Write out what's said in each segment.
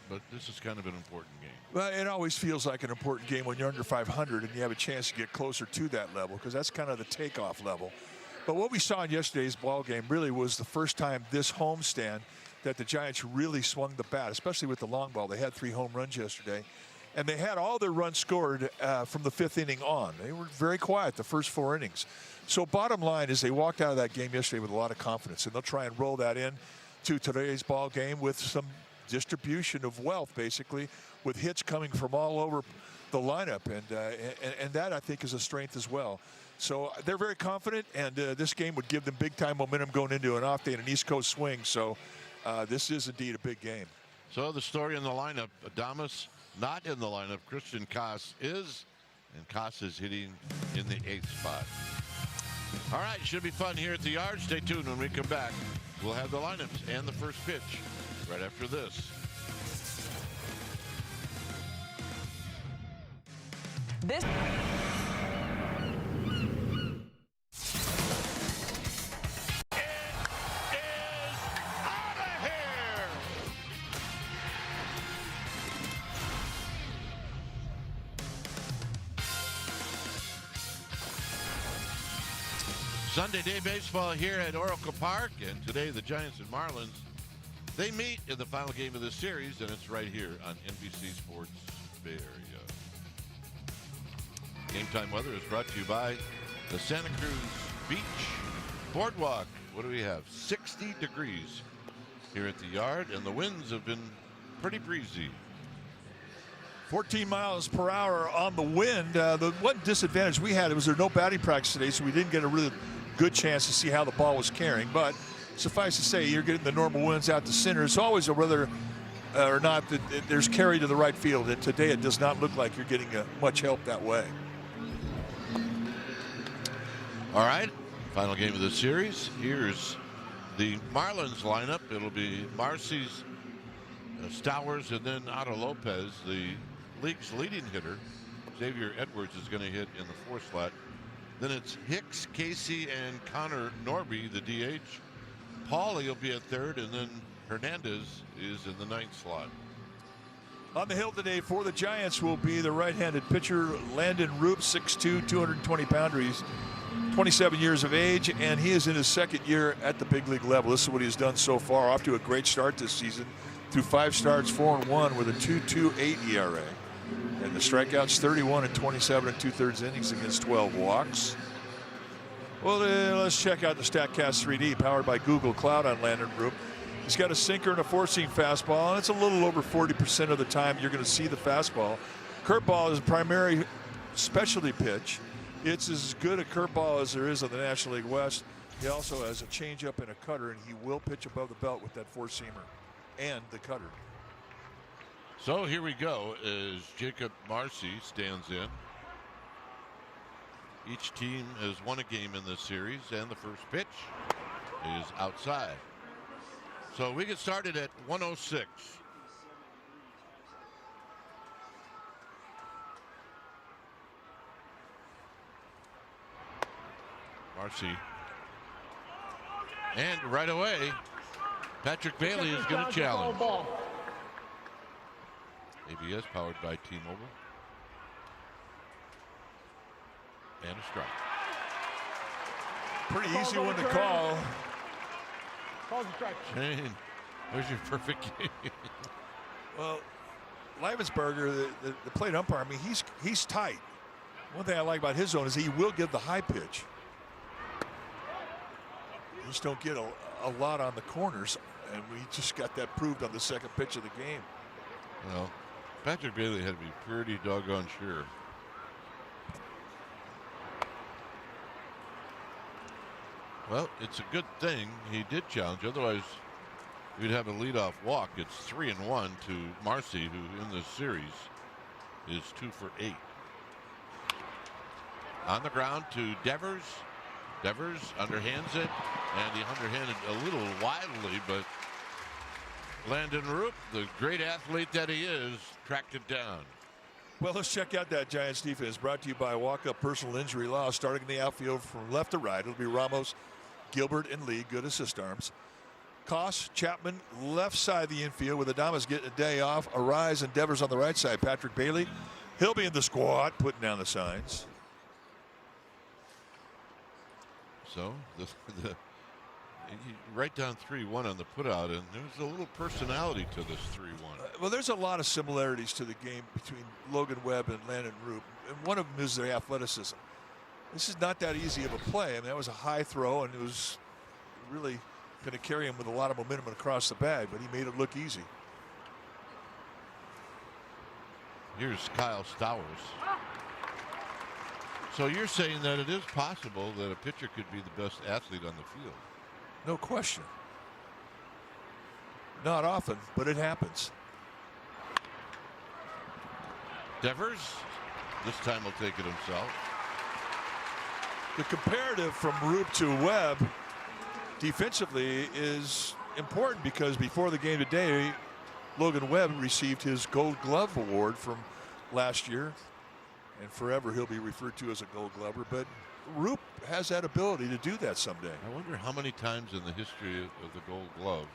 but this is kind of an important game. Well, it always feels like an important game when you're under 500 and you have a chance to get closer to that level, because that's kind of the takeoff level. But what we saw in yesterday's ball game really was the first time this homestand that the Giants really swung the bat, especially with the long ball. They had 3 home runs yesterday, and they had all their runs scored from the 5th inning on. They were very quiet the first 4 innings. So bottom line is they walked out of that game yesterday with a lot of confidence, and they'll try and roll that in to today's ball game with some distribution of wealth, basically, with hits coming from all over the lineup, and that I think is a strength as well. So they're very confident, and this game would give them big-time momentum going into an off day and an East Coast swing. So this is indeed a big game. So the story in the lineup: Adames not in the lineup. Christian Koss is, and Koss is hitting in the 8th spot. All right, should be fun here at the Yard. Stay tuned. When we come back, we'll have the lineups and the first pitch right after this. This Sunday day baseball here at Oracle Park, and today the Giants and Marlins, they meet in the final game of the series, and it's right here on NBC Sports Bay Area. Game time weather is brought to you by the Santa Cruz Beach Boardwalk. What do we have? 60 degrees here at the Yard, and the winds have been pretty breezy. 14 miles per hour on the wind. The one disadvantage we had was there no batting practice today, so we didn't get a really good chance to see how the ball was carrying. But suffice to say, you're getting the normal winds out to center. It's always a whether or not that there's carry to the right field. And today it does not look like you're getting much help that way. All right, final game of the series. Here's the Marlins lineup. It'll be Marcy's, Stowers, and then Otto Lopez, the league's leading hitter. Xavier Edwards is going to hit in the 4th slot. Then it's Hicks, Casey, and Connor Norby, the DH. Paulie will be at 3rd, and then Hernandez is in the 9th slot. On the hill today for the Giants will be the right-handed pitcher Landon Roop, 6'2", 220-pounder. He's 27 years of age, and he is in his 2nd year at the big league level. This is what he's done so far. Off to a great start this season. Through 5 starts, 4-1 with a 2.28 ERA. And the strikeouts 31 and 27 and 2/3 innings against 12 walks. Well, let's check out the StatCast 3D powered by Google Cloud on Landon Roop. He's got a sinker and a 4-seam fastball, and it's a little over 40% of the time you're going to see the fastball. Curveball is a primary specialty pitch. It's as good a curveball as there is on the National League West. He also has a changeup and a cutter, and he will pitch above the belt with that 4-seamer and the cutter. So here we go as Jacob Marcy stands in. Each team has won a game in this series, and the first pitch is outside. So we get started at 1:06. Marcy. And right away, Patrick Bailey is going to challenge. ABS powered by T-Mobile. And a strike. Pretty easy one to call. Shane, there's your perfect game. Well, Leibensberger, the plate umpire, I mean, he's tight. One thing I like about his zone is he will give the high pitch. You just don't get a lot on the corners, and we just got that proved on the 2nd pitch of the game. Well, Patrick Bailey had to be pretty doggone sure. Well, it's a good thing he did challenge. Otherwise, we'd have a leadoff walk. It's 3-1 to Marcy, who in this series is 2 for 8. On the ground to Devers. Devers underhands it, and he underhanded a little wildly, but Landon Roop, the great athlete that he is, tracked it down. Well, let's check out that Giants defense, brought to you by Walk-Up Personal Injury Law. Starting in the outfield from left to right, it'll be Ramos, Gilbert, and Lee, good assist arms. Koss, Chapman, left side of the infield with Adames getting a day off. Arise and Devers on the right side. Patrick Bailey, he'll be in the squad, putting down the signs. So you write down 3-1 on the putout, and there's a little personality to this 3-1. Well, there's a lot of similarities to the game between Logan Webb and Landon Roop, and one of them is their athleticism. This is not that easy of a play. I mean, that was a high throw, and it was really going to carry him with a lot of momentum across the bag, but he made it look easy. Here's Kyle Stowers. So you're saying that it is possible that a pitcher could be the best athlete on the field? No question. Not often, but it happens. Devers, this time will take it himself. The comparative from Roop to Webb defensively is important because before the game today, Logan Webb received his Gold Glove award from last year, and forever he'll be referred to as a Gold Glover. But Roop has that ability to do that someday. I wonder how many times in the history of the Gold Glove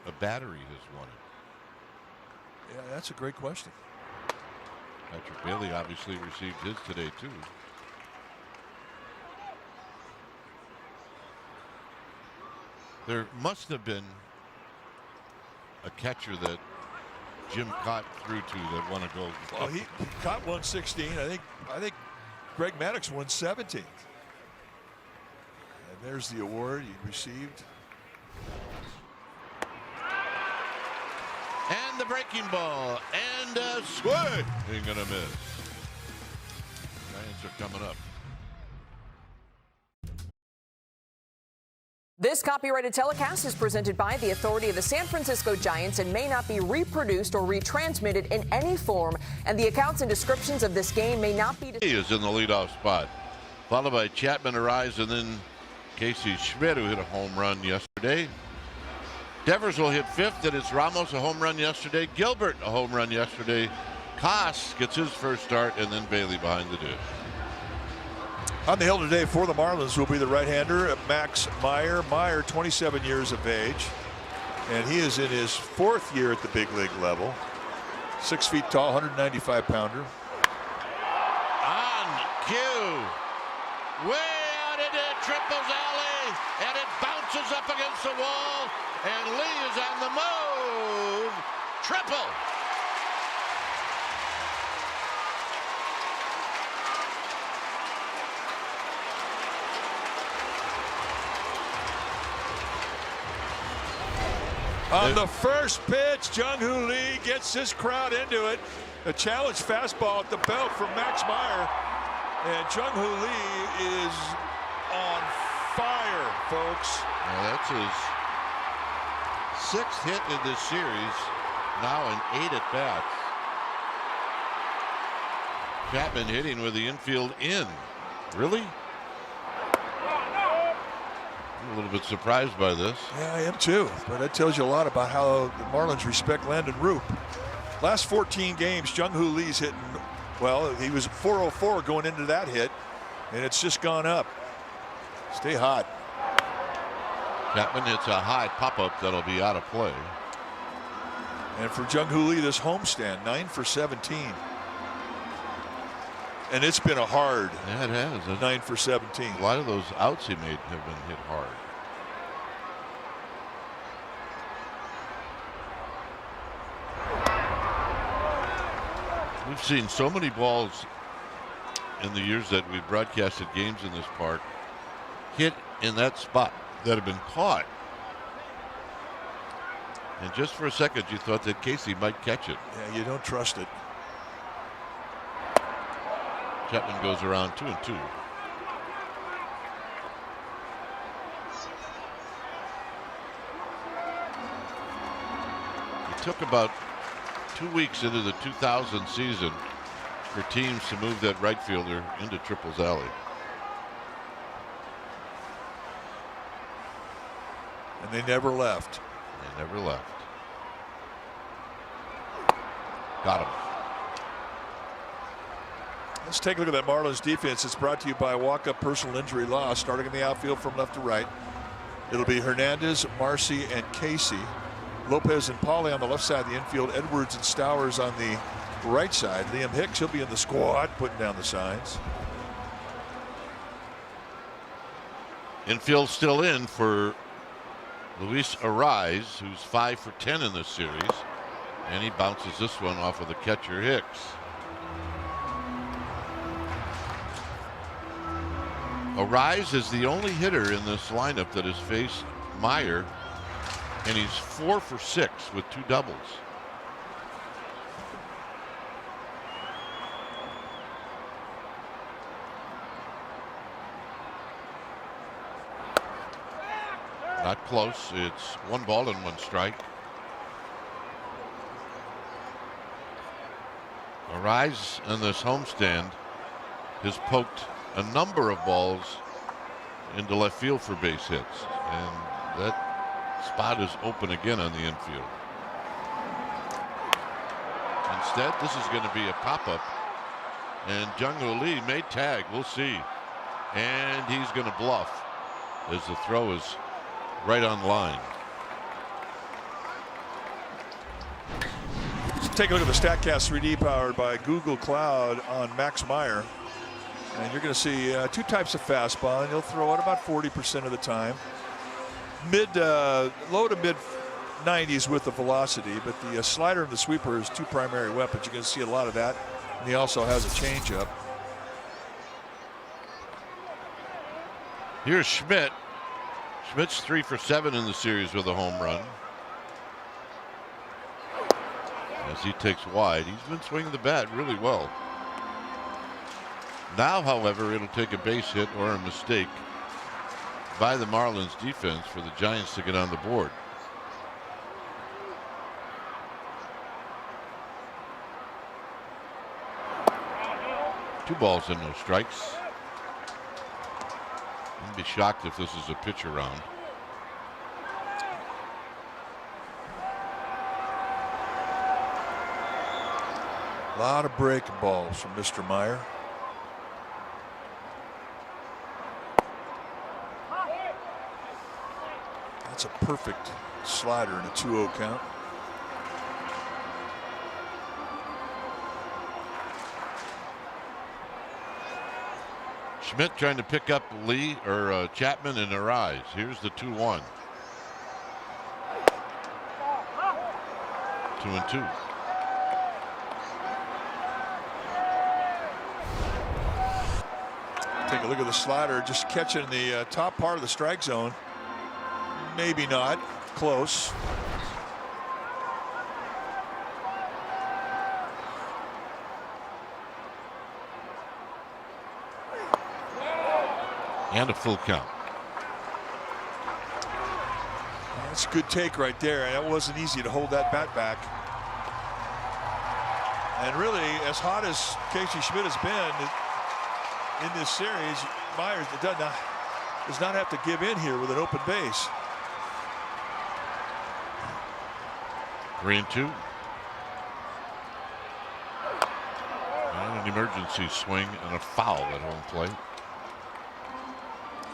a battery has won it. Yeah, that's a great question. Patrick Bailey obviously received his today too. There must have been a catcher that Jim Cott threw to that won a Gold Glove. Well, he caught 116. I think Greg Maddox won 17. And there's the award he received. And the breaking ball, and a swing. Ain't gonna miss. Giants are coming up. This copyrighted telecast is presented by the authority of the San Francisco Giants and may not be reproduced or retransmitted in any form, and the accounts and descriptions of this game may not be. He is in the leadoff spot, followed by Chapman, Arise, and then Casey Schmidt, who hit a home run yesterday. Devers will hit fifth, and it's Ramos, a home run yesterday. Gilbert, a home run yesterday. Koss gets his first start, and then Bailey behind the dish. On the hill today for the Marlins will be the right-hander, Max Meyer. Meyer, 27 years of age, and he is in his fourth year at the big league level. 6 feet tall, 195-pounder. On cue. Way out into Triple's alley, and it bounces up against the wall, and Lee is on the move. Triple. On the first pitch, Jung-Hoo Lee gets his crowd into it. A challenge fastball at the belt from Max Meyer. And Jung-Hoo Lee is on fire, folks. Now that's his sixth hit in this series, now in 8 at-bats. Chapman hitting with the infield in. Really? I'm a little bit surprised by this. Yeah, I am too, but that tells you a lot about how the Marlins respect Landon Roop. Last 14 games, Jung-Hoo Lee's hitting, well, he was 404 going into that hit, and it's just gone up. Stay hot. Chapman hits a high pop-up that'll be out of play. And for Jung-Hoo Lee, this homestand, 9 for 17. And it's been a hard 9 for 17. A lot of those outs he made have been hit hard. We've seen so many balls in the years that we've broadcasted games in this park hit in that spot that have been caught. And just for a second you thought that Casey might catch it. Yeah, you don't trust it. Chapman goes around 2-2. It took about 2 weeks into the 2000 season for teams to move that right fielder into Triple's alley. And they never left. They never left. Got him. Let's take a look at that Marlins defense. It's brought to you by Walk Up Personal Injury Law, starting in the outfield from left to right. It'll be Hernandez, Marcy, and Casey. Lopez and Pauly on the left side of the infield. Edwards and Stowers on the right side. Liam Hicks, he'll be in the squad putting down the signs. Infield still in for Luis Arise, who's 5 for 10 in this series. And he bounces this one off of the catcher Hicks. Arise is the only hitter in this lineup that has faced Meyer, and he's 4 for 6 with 2 doubles. Not close. It's 1 ball and 1 strike. Arise in this homestand has poked a number of balls into left field for base hits, and that spot is open again on the infield. Instead, this is going to be a pop-up, and Jung-Hoo Lee may tag. We'll see. And he's going to bluff as the throw is right on line. Let's take a look at the StatCast 3D powered by Google Cloud on Max Meyer. And you're going to see 2 types of fastball, and he'll throw it about 40% of the time. Low to mid 90s with the velocity, but the slider and the sweeper is 2 primary weapons. You're going to see a lot of that. And he also has a changeup. Here's Schmidt. Schmidt's 3 for 7 in the series with a home run. As he takes wide, he's been swinging the bat really well. Now, however, it'll take a base hit or a mistake by the Marlins defense for the Giants to get on the board. Two balls and no strikes. I'd be shocked if this is a pitch around. A lot of breaking balls from Mr. Meyer. That's a perfect slider in a 2-0 count. Schmidt trying to pick up Lee or Chapman and Arise. Here's the 2-1. 2-2. Take a look at the slider, just catching the top part of the strike zone. Maybe not. Close. And a full count. That's a good take right there. That wasn't easy to hold that bat back. And really, as hot as Casey Schmidt has been in this series, Myers does not have to give in here with an open base. 3-2. And an emergency swing and a foul at home plate.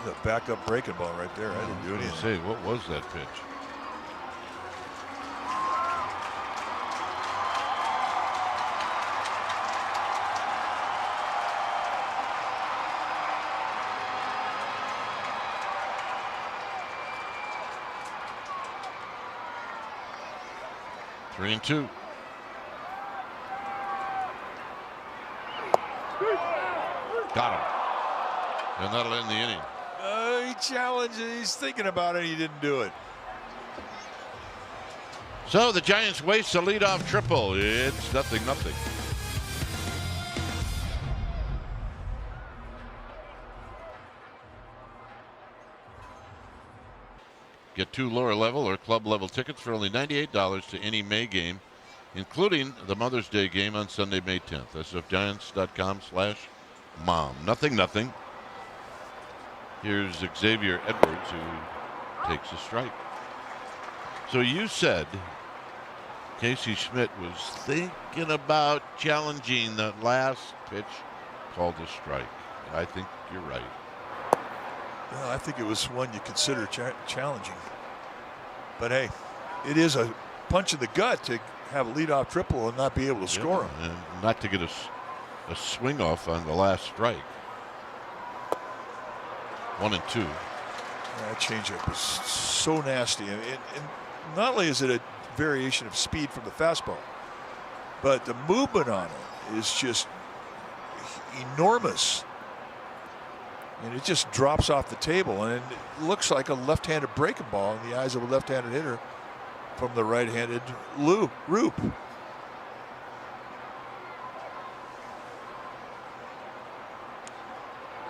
The backup breaking ball right there. I didn't do anything. Say, what was that pitch? Three and two. Got him. And that'll end the inning. He challenged it. He's thinking about it. He didn't do it. So the Giants waste a leadoff triple. It's 0-0. Get 2 lower level or club level tickets for only $98 to any May game, including the Mother's Day game on Sunday, May 10th. sfgiants.com/mom. 0-0. Here's Xavier Edwards, who takes a strike. So you said Casey Schmidt was thinking about challenging that last pitch called a strike. I think you're right. Well, I think it was one you consider challenging. But hey, it is a punch in the gut to have a leadoff triple and not be able to score him. And not to get a swing off on the last strike. 1-2. That changeup was so nasty. And not only is it a variation of speed from the fastball, but the movement on it is just enormous. And it just drops off the table, and it looks like a left-handed breaking ball in the eyes of a left-handed hitter from the right-handed Roop.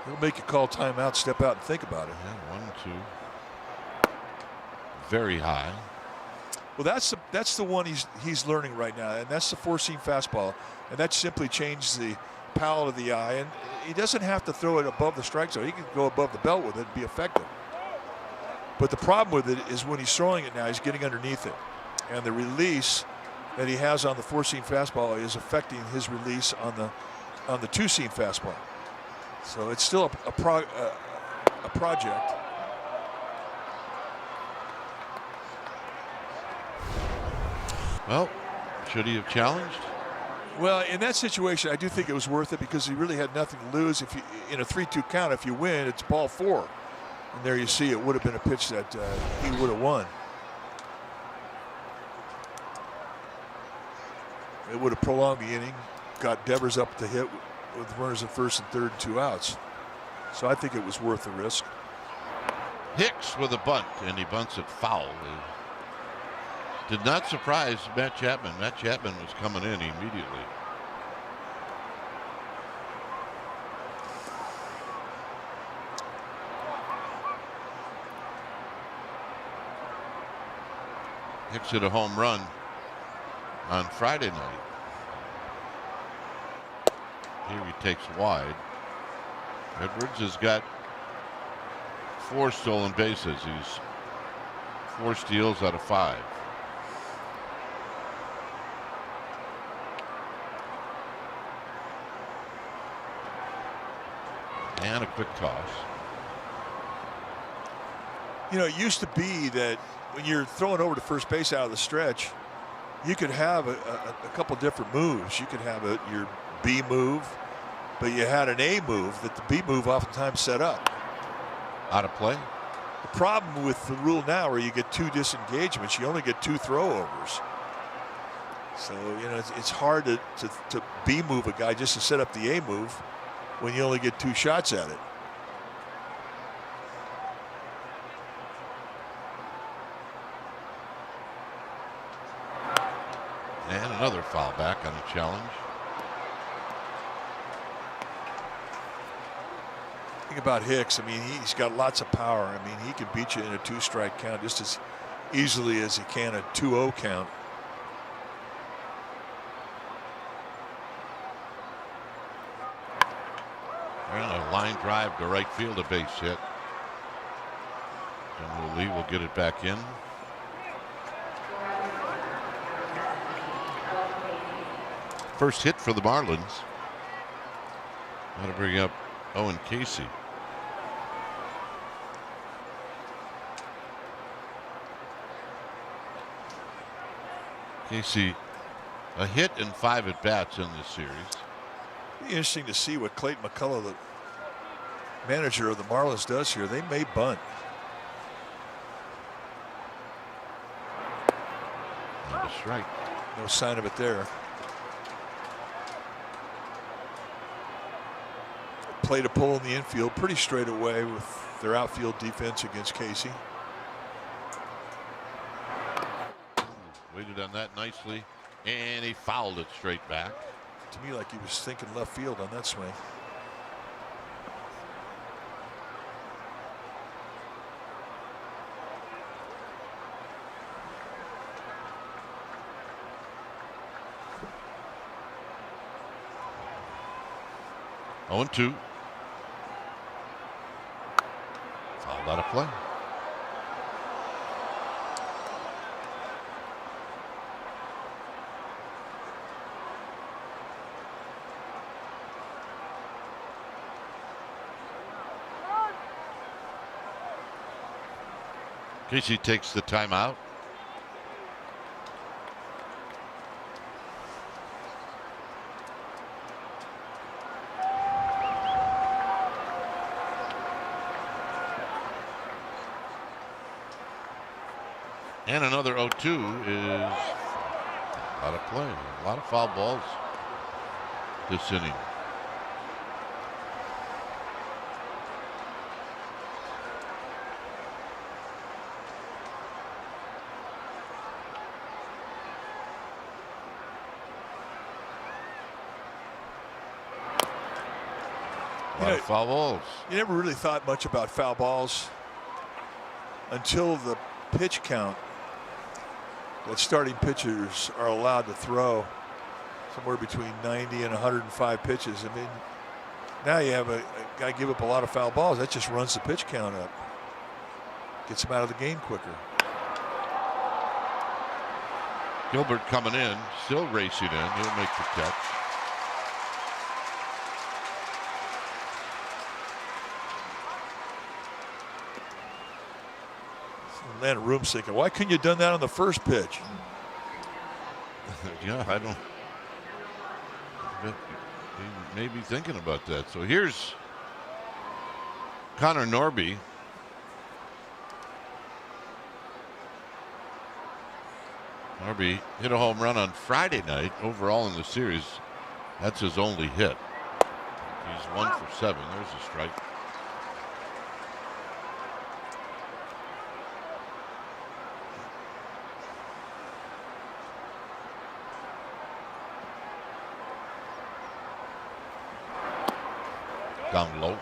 He'll make you call timeout, step out, and think about it. Yeah, 1-2. Very high. Well, that's the one he's learning right now, and that's the four-seam fastball, and that simply changed the palette of the eye, and he doesn't have to throw it above the strike zone. He can go above the belt with it and be effective. But the problem with it is when he's throwing it now, he's getting underneath it, and the release that he has on the four-seam fastball is affecting his release on the two-seam fastball. So it's still a project. Well, should he have challenged? Well, in that situation, I do think it was worth it because he really had nothing to lose. If you, in a 3-2 count, if you win, it's ball 4. And there you see it would have been a pitch that he would have won. It would have prolonged the inning, got Devers up to hit with runners at first and third, 2 outs. So I think it was worth the risk. Hicks with a bunt, and he bunts it foul. Did not surprise Matt Chapman. Matt Chapman was coming in immediately. Hicks hit a home run on Friday night. Here he takes wide. Edwards has got 4 stolen bases. He's 4 steals out of 5. And a quick toss. You know, it used to be that when you're throwing over to first base out of the stretch, you could have a couple different moves. You could have your B move, but you had an A move that the B move oftentimes set up. Out of play? The problem with the rule now where you get 2 disengagements, you only get 2 throwovers. So, you know, it's hard to B move a guy just to set up the A move when you only get 2 shots at it. And another foul back on the challenge. Think about Hicks. I mean, he's got lots of power. I mean, he can beat you in a 2-strike count just as easily as he can a 2-0 count. And a line drive to right field, a base hit. General Lee will get it back in. First hit for the Marlins. That'll bring up Owen Casey. Casey, a hit and 5 at bats in this series. Be interesting to see what Clayton McCullough, the manager of the Marlins, does here. They may bunt. And a strike. No sign of it there. Play to pull in the infield pretty straight away with their outfield defense against Casey. Waited on that nicely, and he fouled it straight back. To me, like he was thinking left field on that swing. Oh, 2. Fouled out of play. Casey takes the timeout. And another 0-2 is out of play. A lot of foul balls this inning. A lot of foul balls. You never really thought much about foul balls until the pitch count that starting pitchers are allowed to throw, somewhere between 90 and 105 pitches. I mean, now you have a guy give up a lot of foul balls. That just runs the pitch count up. Gets him out of the game quicker. Gilbert coming in, still racing in. He'll make the catch. Landon Room's thinking, why couldn't you have done that on the first pitch? Yeah, I don't. He may be thinking about that. So here's Connor Norby. Norby hit a home run on Friday night. Overall in the series, that's his only hit. He's 1 for 7. There's a strike. Down low.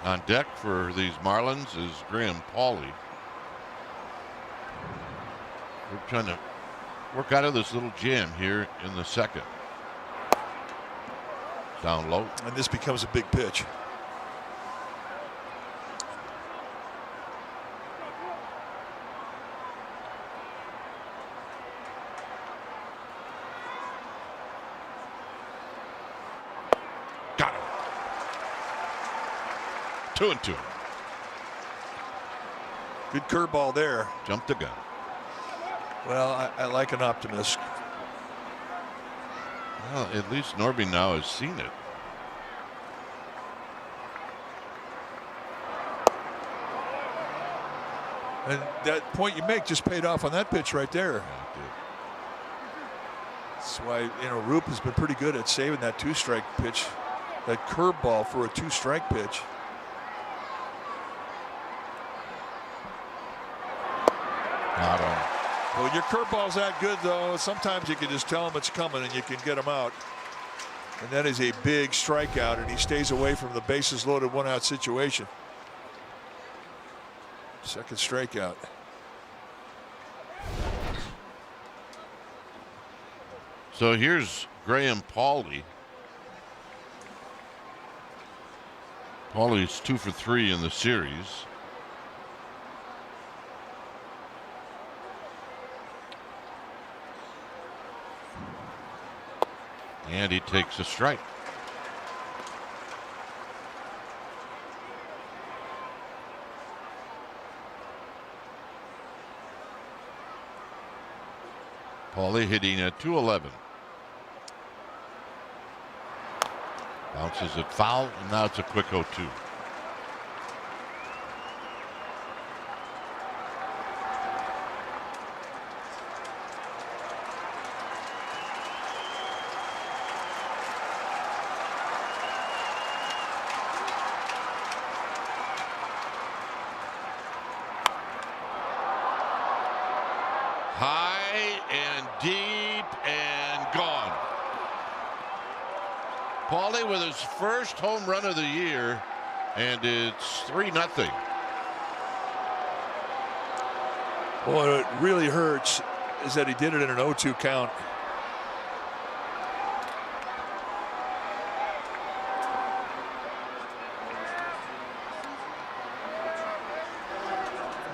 On deck for these Marlins is Graham Pauley. We're trying to work out of this little jam here in the second. Down low. And this becomes a big pitch. Got him. 2-2. Good curveball there. Jumped the gun. Well, I like an optimist. Well, at least Norby now has seen it. And that point you make just paid off on that pitch right there. Yeah, it did. That's why, you know, Roop has been pretty good at saving that 2-strike pitch, that curveball for a 2-strike pitch. Got him. Well, when your curveball's that good, though, sometimes you can just tell him it's coming and you can get him out. And that is a big strikeout, and he stays away from the bases loaded 1-out situation. Second strikeout. So here's Graham Pauley. Pauley's 2 for 3 in the series. And he takes a strike. Pauley hitting at .211. Bounces it foul, and now it's a quick 0-2. High and deep and gone. Pauley with his first home run of the year, and it's 3-0. What really hurts is that he did it in an 0-2 count.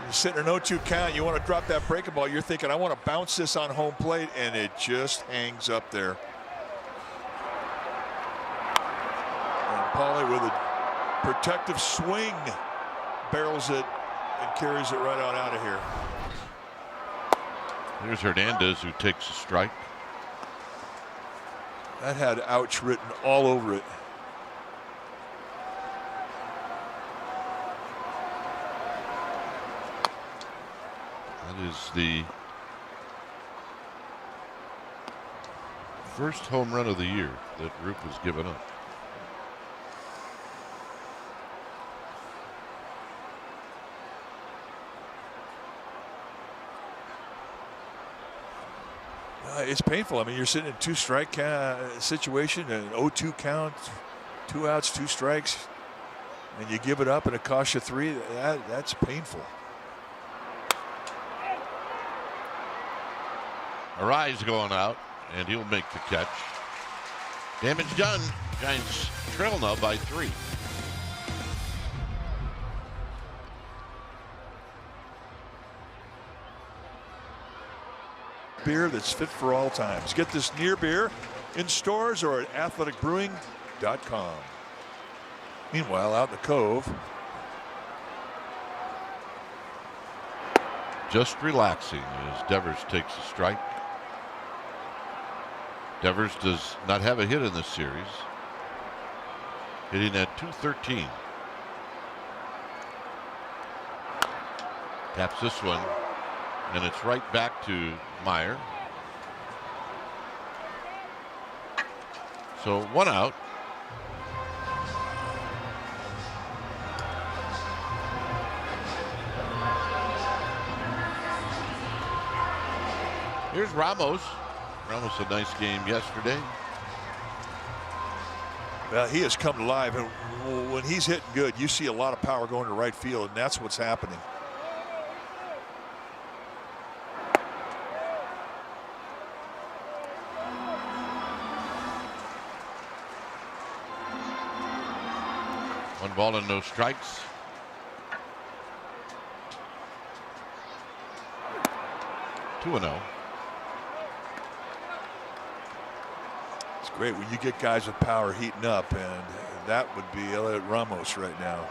You're sitting in an 0-2 count, you want to drop that breaking ball, you're thinking, I want to bounce this on home plate, and it just hangs up there. Paulie with a protective swing, barrels it and carries it right on out of here. Here's Hernandez, who takes a strike. That had ouch written all over it. That is the first home run of the year that Roop has given up. It's painful. I mean, you're sitting in 2-strike situation, an 0-2 count, 2 outs, 2 strikes, and you give it up and it costs you 3. That's painful. Arise going out, and he'll make the catch. Damage done. Giants trail now by 3. Beer that's fit for all times. Get this near beer in stores or at athleticbrewing.com. Meanwhile, out in the Cove, just relaxing as Devers takes a strike. Devers does not have a hit in this series, hitting at .213. Taps this one, and it's right back to Meyer. So 1 out. Here's Ramos. Ramos a nice game yesterday. well, he has come to life, and when he's hitting good, you see a lot of power going to right field, and that's what's happening. One ball and no strikes. Two 2-0. It's great when you get guys with power heating up, and that would be Elliot Ramos right now.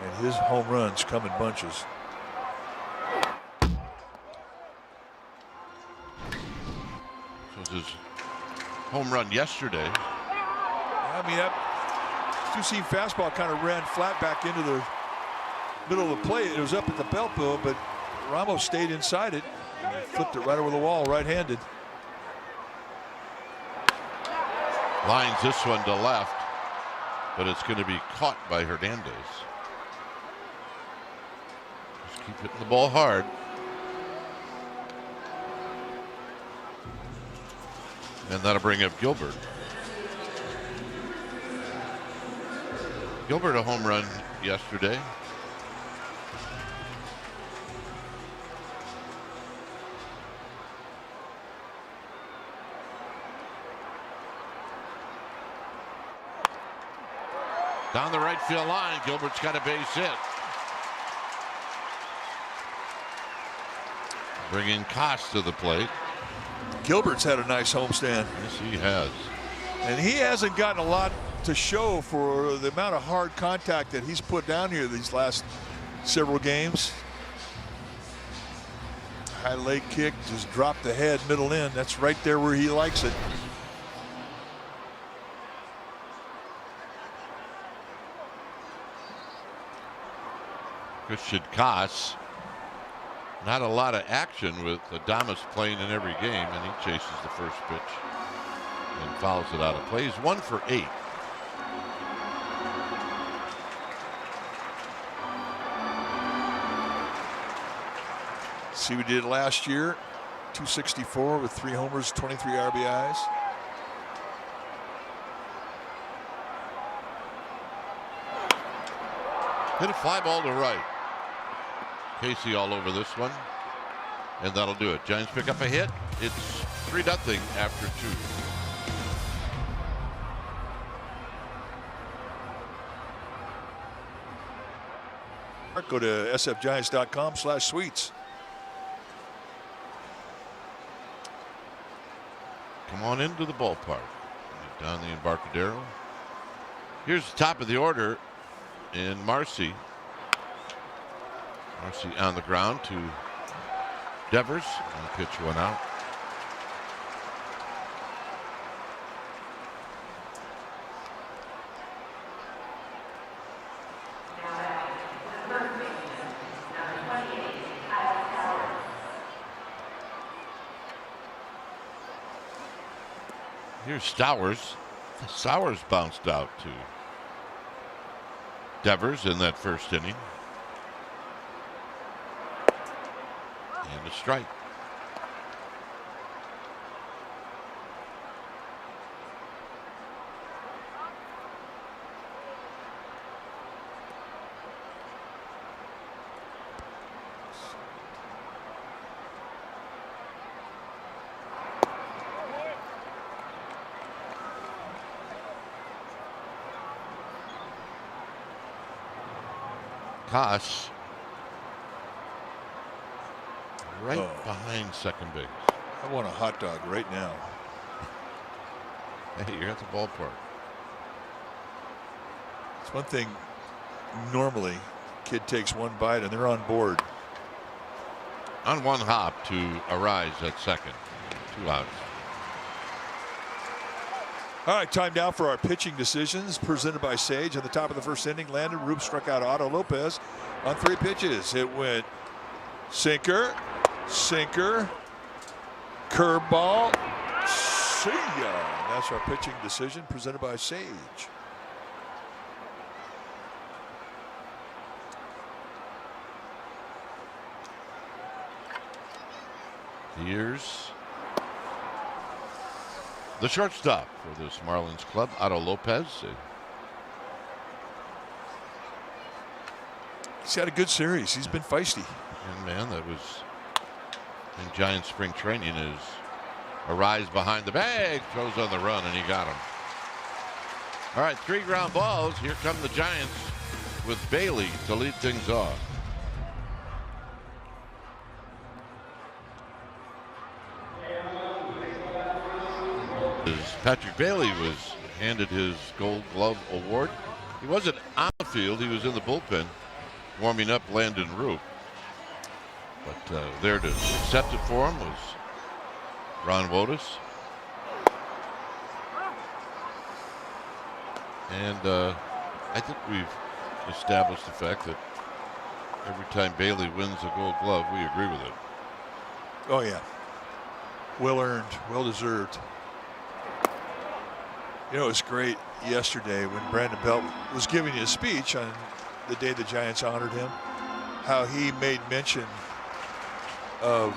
And his home runs come in bunches. So it's his home run yesterday. I mean, that two-seam fastball kind of ran flat back into the middle of the plate. It was up at the belt though, but Ramos stayed inside it and flipped it right over the wall, right-handed. Lines this one to left, but it's going to be caught by Hernandez. Just keep hitting the ball hard. And that'll bring up Gilbert. Gilbert a home run yesterday. Down the right field line, Gilbert's got a base hit. Bringing Koss to the plate. Gilbert's had a nice homestand. Yes, he has. And he hasn't gotten a lot to show for the amount of hard contact that he's put down here these last several games. High leg kick, just dropped the head, middle in. That's right there where he likes it. Christian Koss. Not a lot of action with Adames playing in every game, and he chases the first pitch and fouls it out of play. He's 1 for 8. See, we did last year, 264 with 3 homers, 23 RBIs. Hit a fly ball to right. Casey all over this one, and that'll do it. Giants pick up a hit. It's 3-0 after 2. Go to sfgiants.com/suites. Come on into the ballpark. Down the Embarcadero. Here's the top of the order in Marcy. Marcy on the ground to Devers. And pitch one out. Here's Stowers. Stowers bounced out to Devers in that first inning. And a strike. Koss right behind second base. I want a hot dog right now. Hey, you're at the ballpark. It's one thing. Normally, kid takes one bite and they're on board. On one hop to Arise at second. 2 outs. All right, time now for our pitching decisions presented by Sage. At the top of the first inning, Landon Roop struck out Otto Lopez on 3 pitches. It went sinker, sinker, curveball, see ya. That's our pitching decision presented by Sage. Here's the shortstop for this Marlins club, Otto Lopez. He's had a good series. He's been feisty. And man, that was in Giant spring training. Is Arise behind the bag, throws on the run, and he got him. All right, 3 ground balls. Here come the Giants with Bailey to lead things off. Patrick Bailey was handed his Gold Glove award. He wasn't on the field. He was in the bullpen warming up Landon Roop. But there to accept it for him was Ron Wotus. And I think we've established the fact that every time Bailey wins a Gold Glove, we agree with it. Oh, yeah. Well earned, well deserved. You know, it was great yesterday when Brandon Belt was giving his speech on the day the Giants honored him, how he made mention of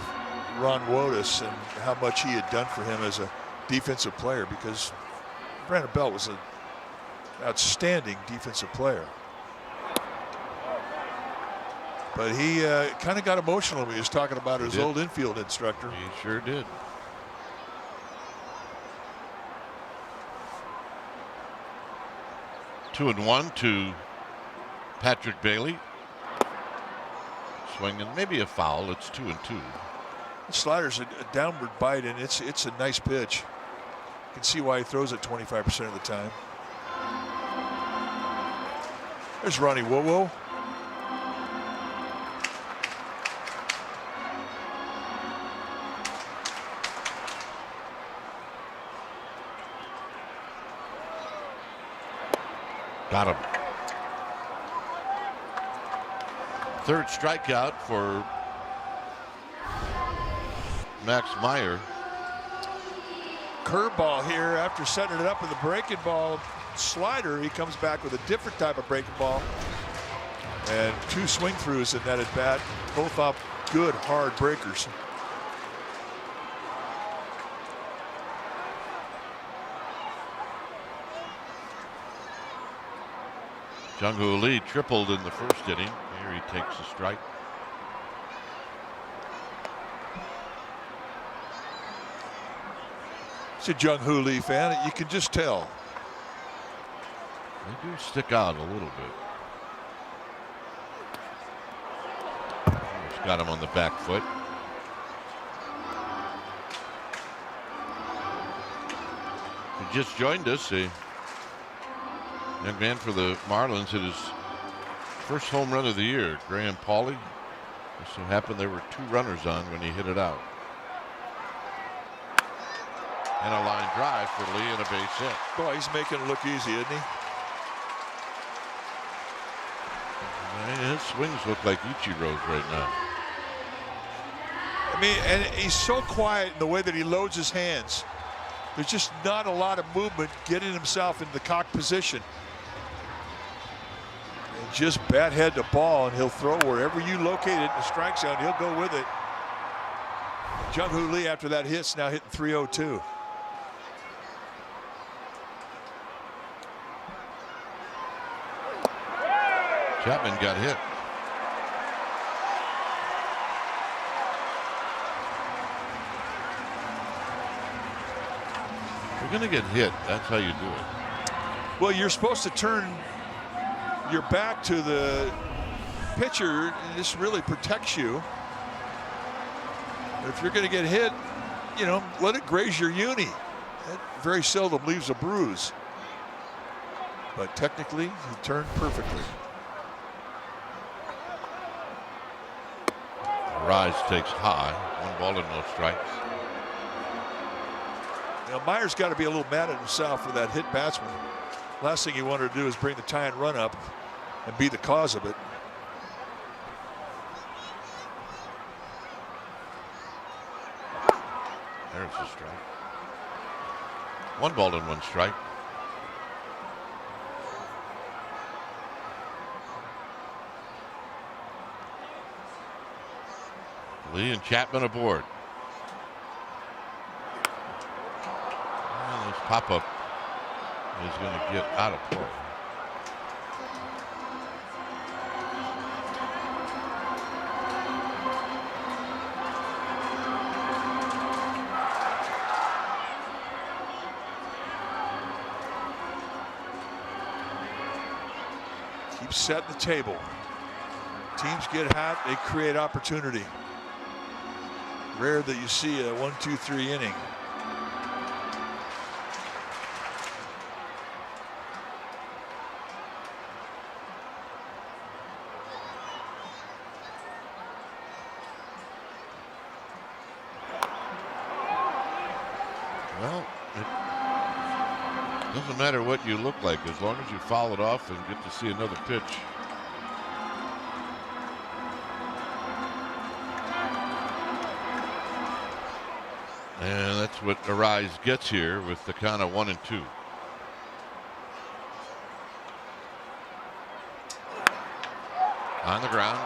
Ron Wotus and how much he had done for him as a defensive player, because Brandon Belt was an outstanding defensive player. But he kind of got emotional when he was talking about his old infield instructor. He sure did. Two and one to Patrick Bailey. Swinging, maybe a foul. It's 2-2. The slider's a downward bite, and it's a nice pitch. You can see why he throws it 25% of the time. There's Ronnie Wowo. Got him. Third strikeout for Max Meyer. Curveball here after setting it up with a breaking ball slider. He comes back with a different type of breaking ball. And 2 swing throughs in that at bat, both off good hard breakers. Jung-Hoo Lee tripled in the first inning. Here he takes a strike. He's a Jung-Hoo Lee fan. You can just tell. They do stick out a little bit. Almost got him on the back foot. If you just joined us, Young man for the Marlins hit his first home run of the year. Graham Pauley. Just so happened there were 2 runners on when he hit it out. And a line drive for Lee and a base hit. Boy, he's making it look easy, isn't he? And his swings look like Ichiro's right now. I mean, and he's so quiet in the way that he loads his hands. There's just not a lot of movement getting himself into the cock position. And just bat head to ball, and he'll throw wherever you locate it in the strike zone. He'll go with it. Jung-Hoo Lee, after that hit's now hitting .302. Chapman got hit. If you're going to get hit, that's how you do it. Well, you're supposed to turn your back to the pitcher, and this really protects you. But if you're going to get hit, you know, let it graze your uni. That very seldom leaves a bruise. But technically, he turned perfectly. Rise takes high. 1 ball and no strikes. Now, Myers got to be a little mad at himself for that hit batsman. Last thing he wanted to do is bring the tie and run up and be the cause of it. There's a strike. 1 ball and 1 strike. Lee and Chapman aboard. Well, this pop-up is going to get out of play. Keep setting the table. Teams get hot, they create opportunity. Rare that you see a 1-2-3 inning. Well, it doesn't matter what you look like as long as you foul it off and get to see another pitch. And that's what Arise gets here with the count of 1-2. On the ground,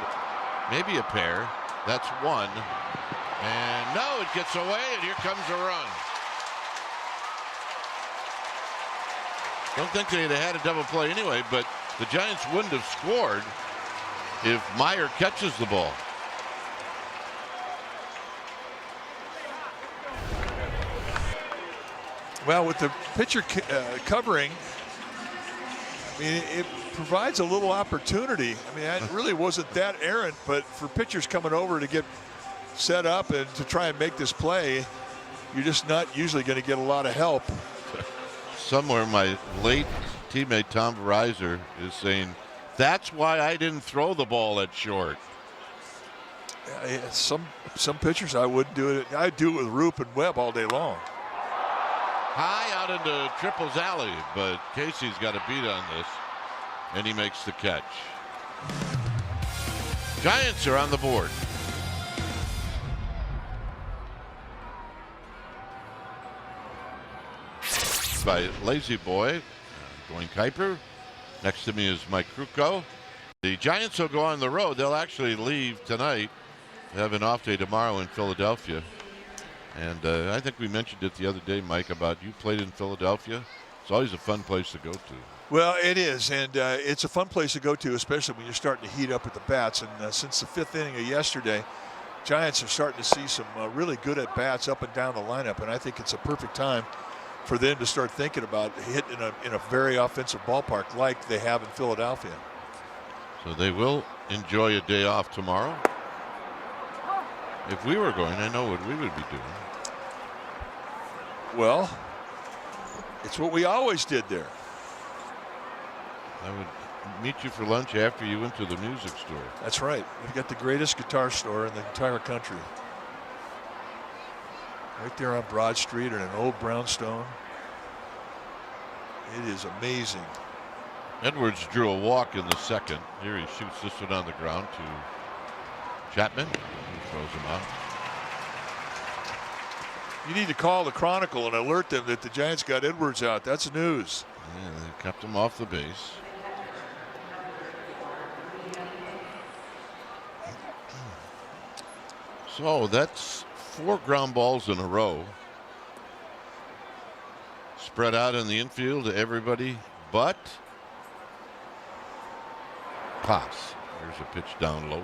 maybe a pair. That's 1. And no, it gets away, and here comes a run. Don't think they'd have had a double play anyway, but the Giants wouldn't have scored if Meyer catches the ball. Well, with the pitcher covering, I mean, it provides a little opportunity. I mean, it really wasn't that errant, but for pitchers coming over to get set up and to try and make this play, you're just not usually going to get a lot of help. Somewhere my late teammate Tom Verizor is saying, that's why I didn't throw the ball at short. Some pitchers I would do it. I'd do it with Roop and Webb all day long. High out into Triple's alley, but Casey's got a beat on this, and he makes the catch. Giants are on the board. By Lazy Boy, Dwayne Kuiper. Next to me is Mike Krukow. The Giants will go on the road. They'll actually leave tonight. They have an off day tomorrow in Philadelphia. And I think we mentioned it the other day, Mike, about you played in Philadelphia. It's always a fun place to go to. Well, it is, and it's a fun place to go to, especially when you're starting to heat up with the bats. And since the 5th inning of yesterday, Giants are starting to see some really good at-bats up and down the lineup, and I think it's a perfect time for them to start thinking about hitting in a very offensive ballpark like they have in Philadelphia. So they will enjoy a day off tomorrow. If we were going, I know what we would be doing. Well, it's what we always did there. I would meet you for lunch after you went to the music store. That's right. We've got the greatest guitar store in the entire country. Right there on Broad Street in an old brownstone. It is amazing. Edwards drew a walk in the second. Here he shoots this one on the ground to Chapman, who throws him out. You need to call the Chronicle and alert them that the Giants got Edwards out. That's news. Yeah, they kept him off the base. So that's 4 ground balls in a row. Spread out in the infield to everybody but Pass. Here's a pitch down low.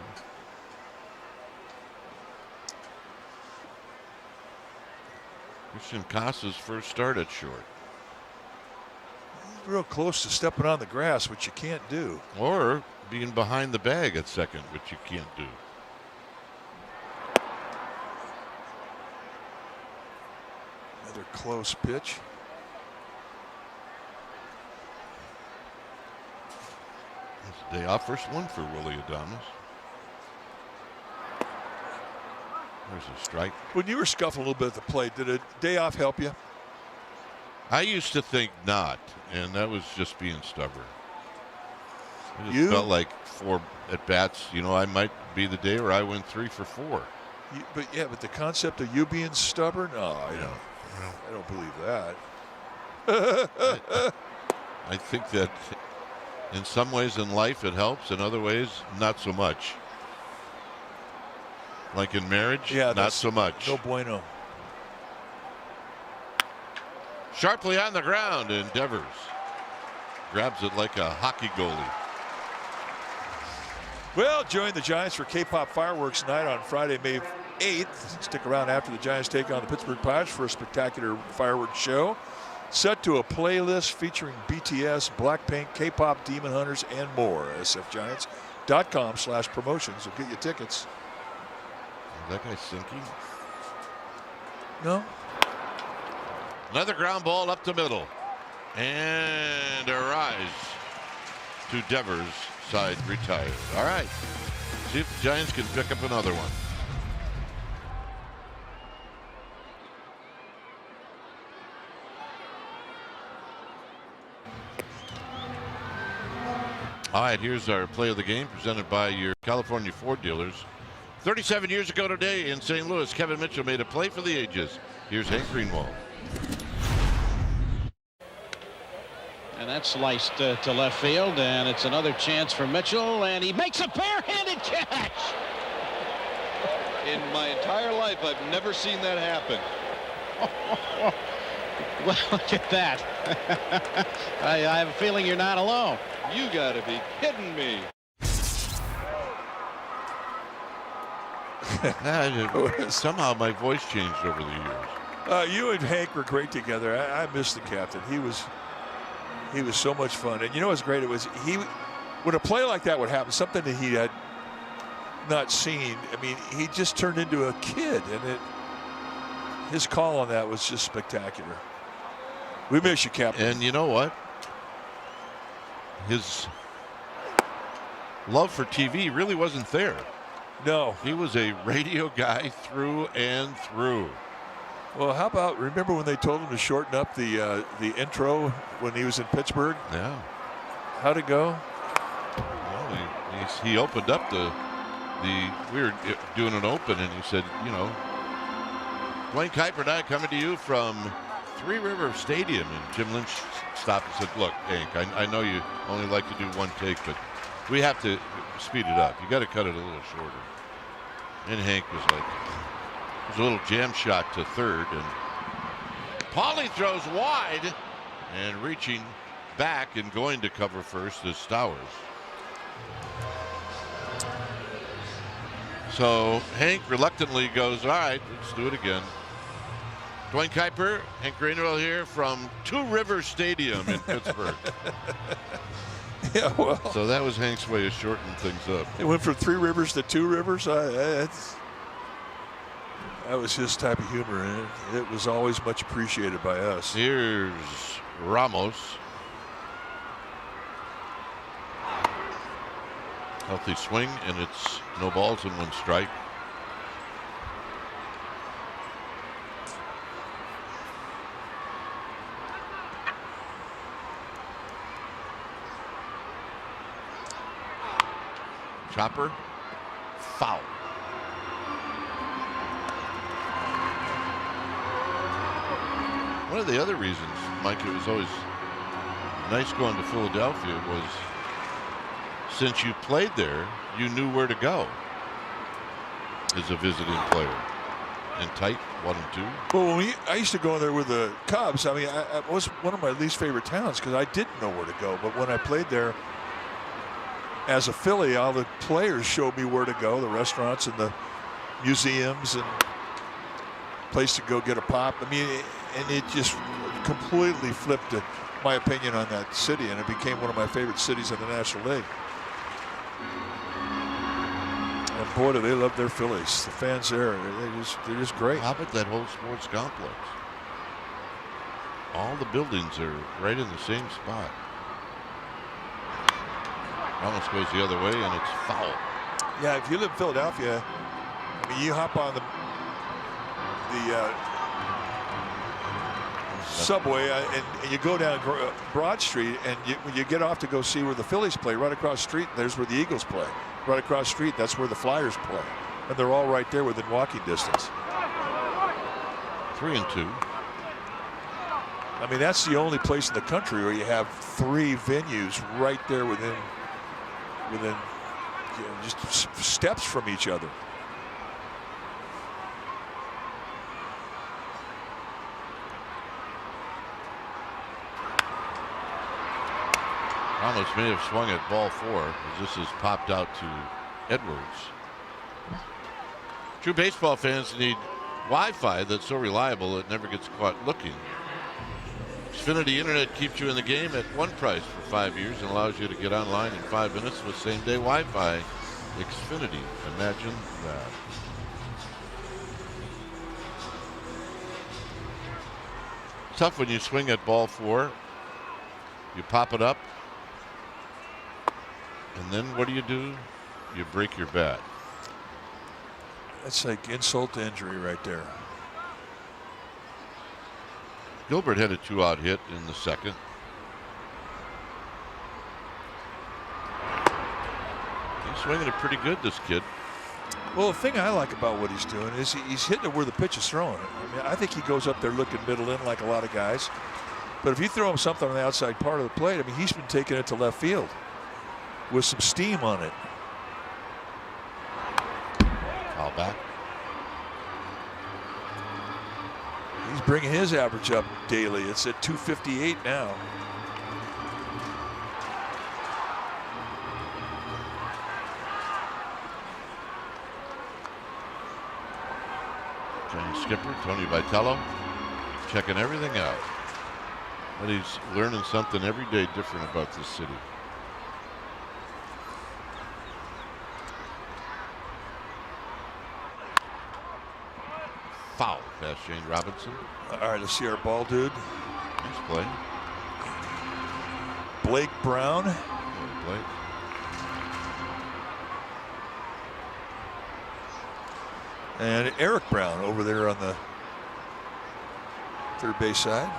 Christian Casas' first start at short. Real close to stepping on the grass, which you can't do. Or being behind the bag at second, which you can't do. Another close pitch. It's a day off, first one for Willie Adames. There's a strike. When you were scuffling a little bit at the plate, did a day off help you? I used to think not, and that was just being stubborn. I just felt like 4 at bats, you know, I might be the day where I win 3 for 4. But the concept of you being stubborn, I don't believe that. I think that in some ways in life it helps, in other ways not so much. Like in marriage, not so much. No bueno. Sharply on the ground, and Devers grabs it like a hockey goalie. Well, join the Giants for K-pop fireworks night on Friday, May 8th. Stick around after the Giants take on the Pittsburgh Pirates for a spectacular fireworks show. Set to a playlist featuring BTS, Blackpink, K-pop, Demon Hunters, and more. sfgiants.com/promotions will get you tickets. Is that guy sinking? No. Another ground ball up the middle. And a rise to Devers' side retired. All right. See if the Giants can pick up another one. All right, here's our play of the game presented by your California Ford dealers. 37 years ago today in St. Louis, Kevin Mitchell made a play for the ages. Here's Hank Greenwald. And that's sliced to left field, and it's another chance for Mitchell, and he makes a barehanded catch. In my entire life, I've never seen that happen. Well, look at that. I have a feeling you're not alone. You gotta be kidding me. Somehow my voice changed over the years. You and Hank were great together. I missed the captain. He was so much fun. And you know what's great? It was when a play like that would happen, something that he had not seen. I mean, he just turned into a kid, and his call on that was just spectacular. We miss you, Captain. And you know what? His love for TV really wasn't there. No. He was a radio guy through and through. Well, how about, remember when they told him to shorten up the intro when he was in Pittsburgh? Yeah. How'd it go? Well, he opened up we were doing an open, and he said, you know, Dwayne Kuiper and I coming to you from Three River Stadium. And Jim Lynch stopped and said, look, Hank, I know you only like to do one take, but we have to speed it up. You got to cut it a little shorter. And Hank was like, there's a little jam shot to third, and Paulie throws wide, and reaching back and going to cover first is Stowers. So Hank reluctantly goes, all right, let's do it again. Dwayne Kuiper, Hank Greenwald here from Two River Stadium in Pittsburgh. Yeah, well. So that was Hank's way of shortening things up. It went from Three Rivers to Two Rivers. That was his type of humor, and it was always much appreciated by us. Here's Ramos. Healthy swing, and it's no balls and 1 strike. Chopper, foul. One of the other reasons, Mike, it was always nice going to Philadelphia was since you played there, you knew where to go as a visiting player. And tight, 1 and 2. Well, I used to go there with the Cubs. I mean, it was one of my least favorite towns because I didn't know where to go. But when I played there as a Philly, all the players showed me where to go, the restaurants and the museums and place to go get a pop. I mean, and it just completely flipped my opinion on that city, and it became one of my favorite cities in the National League. And boy, do they love their Phillies. The fans there, they're just great. How about that whole sports complex? All the buildings are right in the same spot. Almost goes the other way, and it's foul. Yeah, if you live in Philadelphia, I mean, you hop on the subway and you go down Broad Street, and when you get off to go see where the Phillies play, right across the street, there's where the Eagles play. Right across the street, that's where the Flyers play. And they're all right there within walking distance. 3 and 2. I mean, that's the only place in the country where you have 3 venues right there within just steps from each other. Ramos may have swung at ball 4 as this has popped out to Edwards. True baseball fans need Wi-Fi that's so reliable it never gets caught looking. Xfinity Internet keeps you in the game at one price for 5 years and allows you to get online in 5 minutes with same-day Wi-Fi. Xfinity, imagine that. Tough when you swing at ball 4. You pop it up. And then what do? You break your bat. That's like insult to injury right there. Gilbert had a 2-out hit in the second. He's swinging it pretty good, this kid. Well, the thing I like about what he's doing is he's hitting it where the pitch is throwing it. I mean, I think he goes up there looking middle in like a lot of guys. But if you throw him something on the outside part of the plate, I mean, he's been taking it to left field with some steam on it. Foul back. He's bringing his average up daily. It's at 258 now. Giant skipper Tony Vitello checking everything out. But he's learning something every day different about this city. Foul past Shane Robinson. All right, let's see our ball dude. Nice play. Blake Brown. Good play. And Eric Brown over there on the third base side.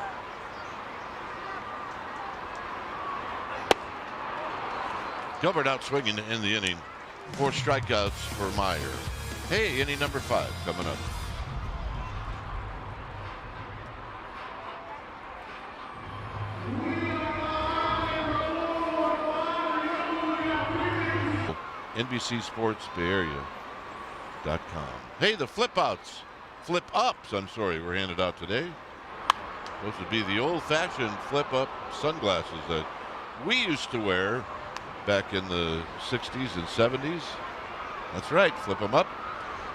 Gilbert out swinging in the inning. 4 strikeouts for Meyer. Hey, inning number 5 coming up. NBC Sports Bay Area.com. Hey, the flip ups, I'm sorry, were handed out today. Supposed to be the old-fashioned flip up sunglasses that we used to wear back in the 60s and 70s. That's right, flip them up.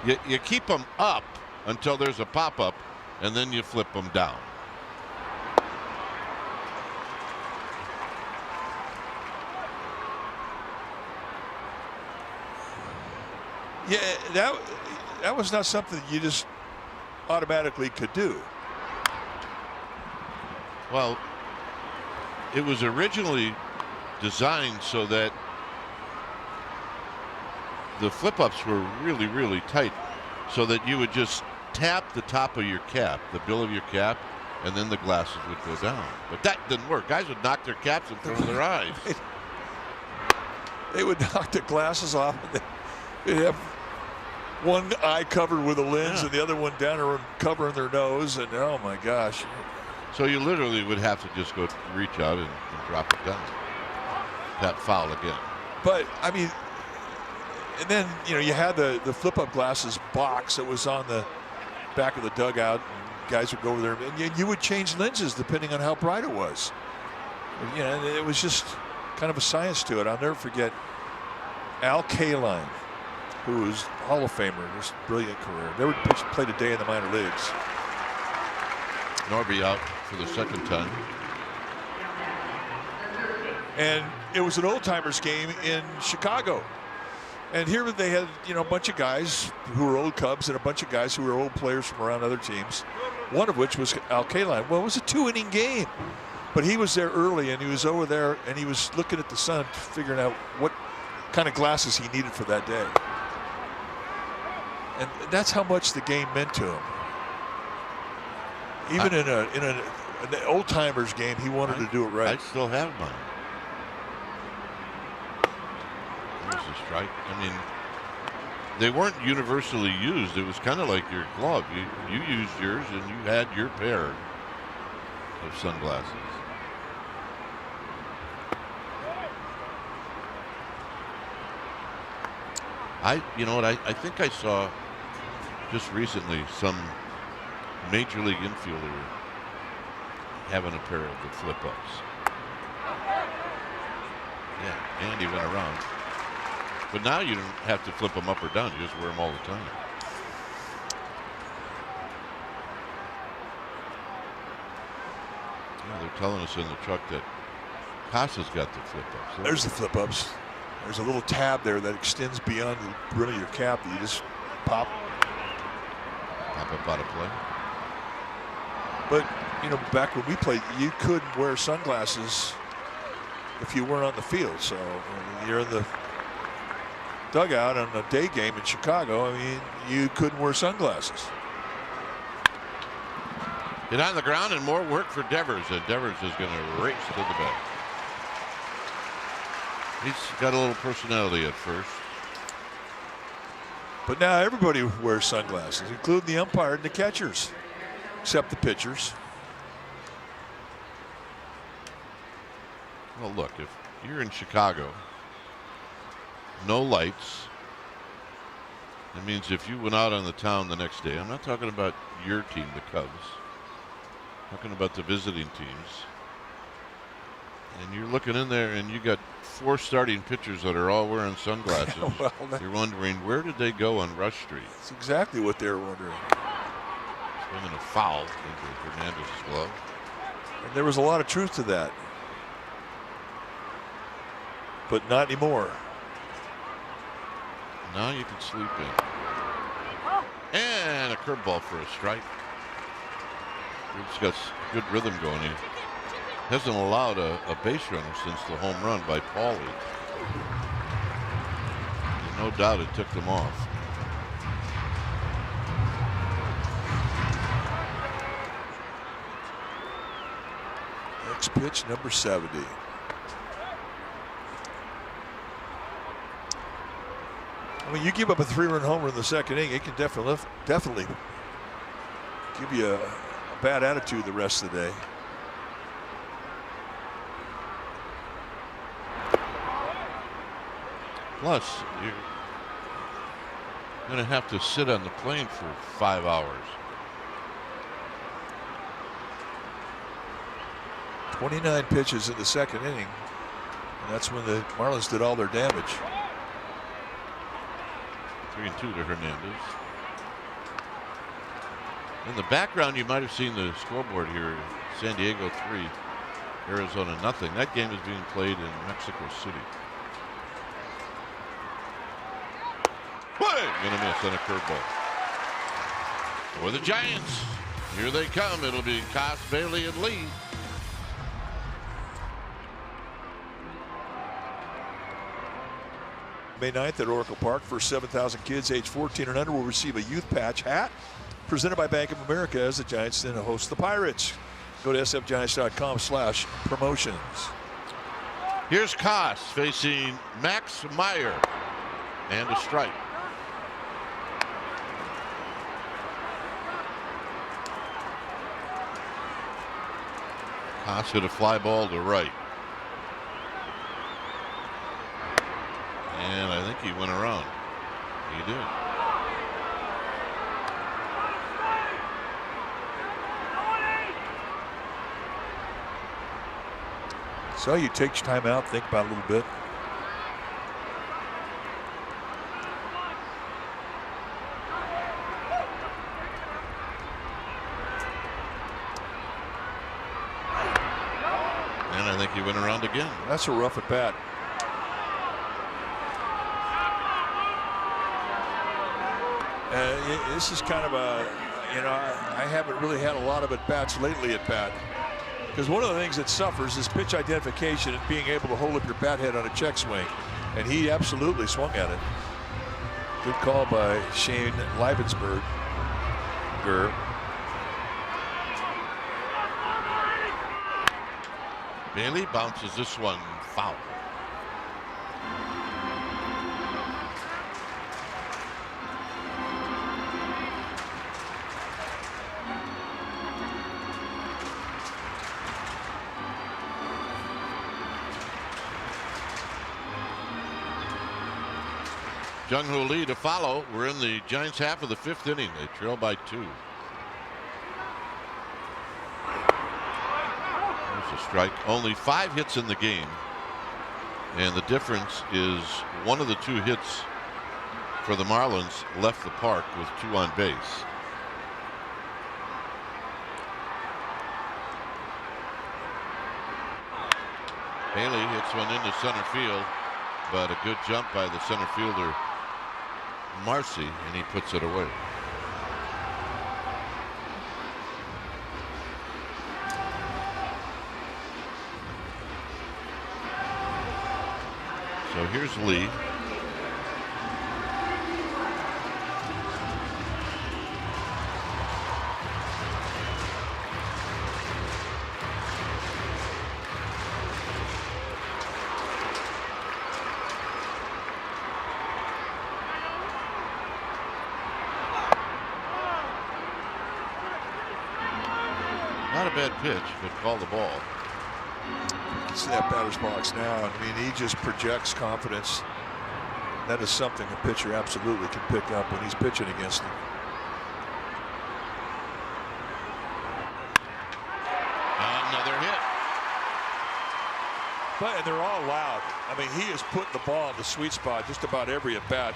You keep them up until there's a pop-up, and then you flip them down. Yeah, that was not something you just automatically could do. Well, it was originally designed so that the flip-ups were really, really tight, so that you would just tap the top of your cap, the bill of your cap, and then the glasses would go down. But that didn't work. Guys would knock their caps in front of their eyes. They would knock the glasses off. And they'd have one eye covered with a lens and the other one down or covering their nose. And oh my gosh. So you literally would have to just go reach out and drop it down. That foul again. But I mean, and then you had the flip-up glasses box that was on the back of the dugout. And guys would go over there, and you would change lenses depending on how bright it was. And it was just kind of a science to it. I'll never forget Al Kaline, who was Hall of Famer, just brilliant career. Never played a day in the minor leagues. Norby out for the second time. And it was an old-timers game in Chicago. And here they had, a bunch of guys who were old Cubs and a bunch of guys who were old players from around other teams, one of which was Al Kaline. Well, it was a 2-inning game. But he was there early, and he was over there, and he was looking at the sun, figuring out what kind of glasses he needed for that day. And that's how much the game meant to him. Even in an old-timers game, he wanted to do it right. I still have mine. There's a strike. I mean, they weren't universally used. It was kind of like your glove. You used yours, and you had your pair of sunglasses. You know what? I think I saw just recently some major league infielder having a pair of the flip-ups. Yeah, and he went around. But now you don't have to flip them up or down. You just wear them all the time. Yeah, they're telling us in the truck that Casa's got the flip-ups. There's the flip-ups. There's a little tab there that extends beyond the brim of your cap that you just pop up out of play. But, back when we played, you couldn't wear sunglasses if you weren't on the field. So you're in the dugout on a day game in Chicago. I mean, you couldn't wear sunglasses. Get on the ground and more work for Devers. And Devers is going to race to the bat. He's got a little personality at first. But now everybody wears sunglasses, including the umpire and the catchers, except the pitchers. Well, look, if you're in Chicago, no lights. That means if you went out on the town the next day, I'm not talking about your team, the Cubs. I'm talking about the visiting teams. And you're looking in there and you got 4 starting pitchers that are all wearing sunglasses. Well, you're wondering, where did they go on Rush Street? That's exactly what they're wondering. Swinging a foul into Hernandez's glove. And there was a lot of truth to that. But not anymore. Now you can sleep in. And a curveball for a strike. He's got good rhythm going. He hasn't allowed a base runner since the home run by Paulie. No doubt it took them off. Next pitch, number 70. I mean, you give up a 3-run homer in the second inning, it can definitely give you a bad attitude the rest of the day. Plus, you're going to have to sit on the plane for 5 hours. 29 pitches in the second inning, and that's when the Marlins did all their damage. 3-2 to Hernandez. In the background, you might have seen the scoreboard here. San Diego 3, Arizona nothing. That game is being played in Mexico City. Gonna miss on a curveball. For the Giants, here they come. It'll be Koss, Bailey, and Lee. May 9th at Oracle Park. First 7,000 kids age 14 and under will receive a youth patch hat presented by Bank of America as the Giants then host the Pirates. Go to sfgiants.com/promotions. Here's Koss facing Max Meyer, and a strike. Koss hit a fly ball to right. And I think he went around. He did. So you take your time out, think about it a little bit. And I think he went around again. That's a rough at bat. This is kind of a, I haven't really had a lot of at bats lately at bat. Because one of the things that suffers is pitch identification and being able to hold up your bat head on a check swing. And he absolutely swung at it. Good call by Shane Leibensberger. Bailey bounces this one foul. Jung-Hoo Lee to follow. We're in the Giants half of the 5th inning. They trail by 2. There's a strike. Only 5 hits in the game. And the difference is one of the 2 hits for the Marlins left the park with 2 on base. Haley hits one into center field, but a good jump by the center fielder Marcy, and he puts it away. So here's Lee. Not a bad pitch, but call the ball. You can see that batter's box now. I mean, he just projects confidence. That is something a pitcher absolutely can pick up when he's pitching against him. Another hit. But they're all loud. I mean, he is putting the ball in the sweet spot just about every at bat.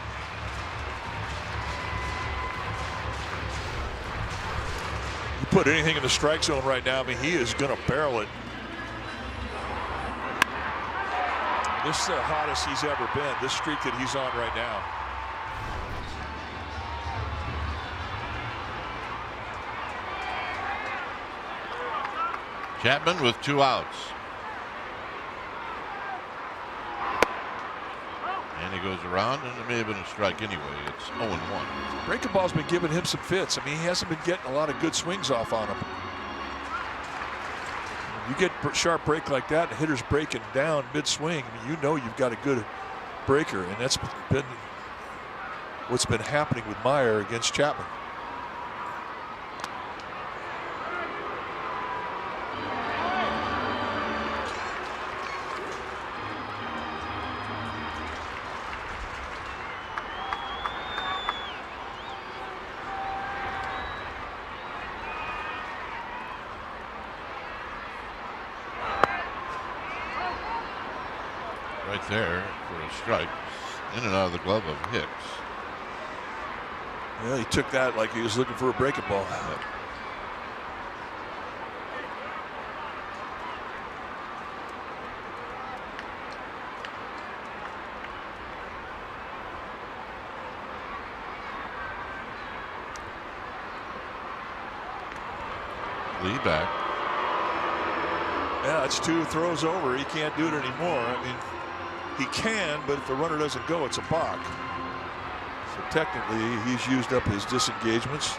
You put anything in the strike zone right now, I mean, he is going to barrel it. This is the hottest he's ever been, this streak that he's on right now. Chapman with 2 outs. And he goes around, and it may have been a strike anyway. It's 0-1. Breaking ball's been giving him some fits. I mean, he hasn't been getting a lot of good swings off on him. You get a sharp break like that, and the hitter's breaking down mid-swing, I mean, you know you've got a good breaker, and that's been what's been happening with Meyer against Chapman. Right there for a strike. In and out of the glove of Hicks. Well, he took that like he was looking for a breaking ball. Yep. Lee back. Yeah, it's 2 throws over. He can't do it anymore. I mean, He can, but if the runner doesn't go, it's a balk. So technically, he's used up his disengagements.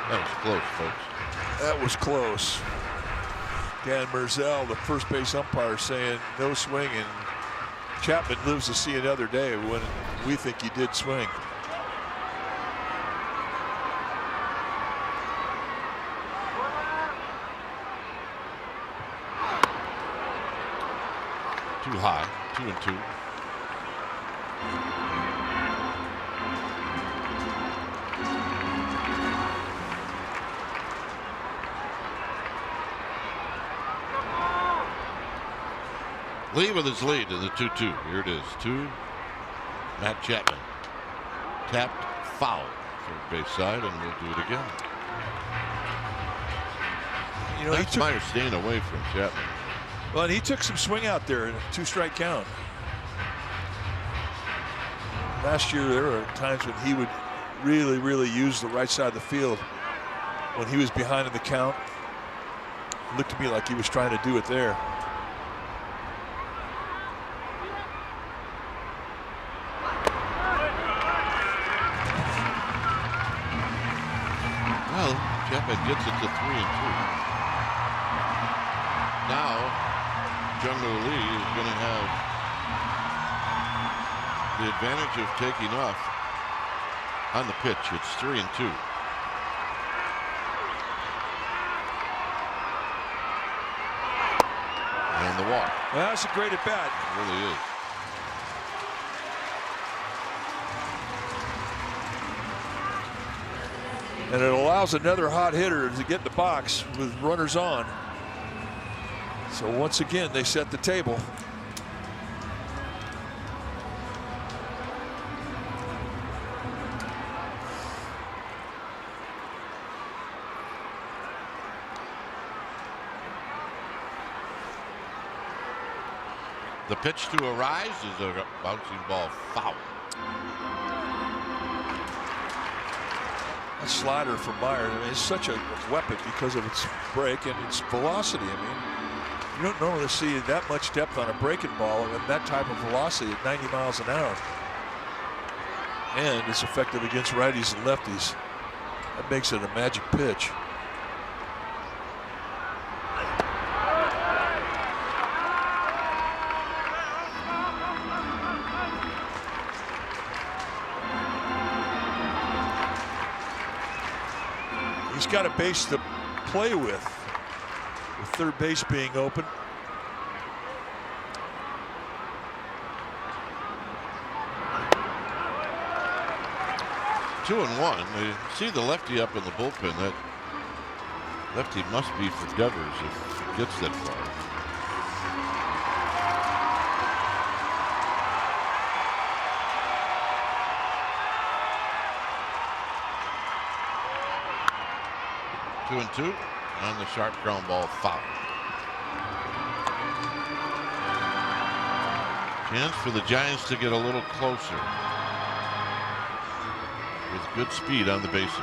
That was close, folks. That was close. Dan Merzel, the first base umpire, saying no swing, and Chapman lives to see another day when we think he did swing. Too high, 2-2. Lee with his lead in the 2-2. Here it is. 2. Matt Chapman. Tapped foul. Third base side, and we'll do it again. You know, That's Meyer staying away from Chapman. Well, and he took some swing out there in a 2-strike count. Last year, there were times when he would really use the right side of the field when he was behind in the count. It looked to me like he was trying to do it there. Well, Chapman gets it to 3-2. Now, Jung-Woo Lee is going to have the advantage of taking off on the pitch. It's 3-2. And the walk. Well, that's a great at bat. It really is. And it allows another hot hitter to get in the box with runners on. So once again, they set the table. The pitch to Arise is a bouncing ball foul. That slider from Meyer, I mean, it's such a weapon because of its break and its velocity. I mean, you don't normally see that much depth on a breaking ball and that type of velocity at 90 miles an hour. And it's effective against righties and lefties. That makes it a magic pitch. He's got a base to play with third base being open. Two and one. You see the lefty up in the bullpen. That lefty must be for Devers if he gets that far. 2-2 on the sharp ground ball foul. Chance for the Giants to get a little closer with good speed on the bases.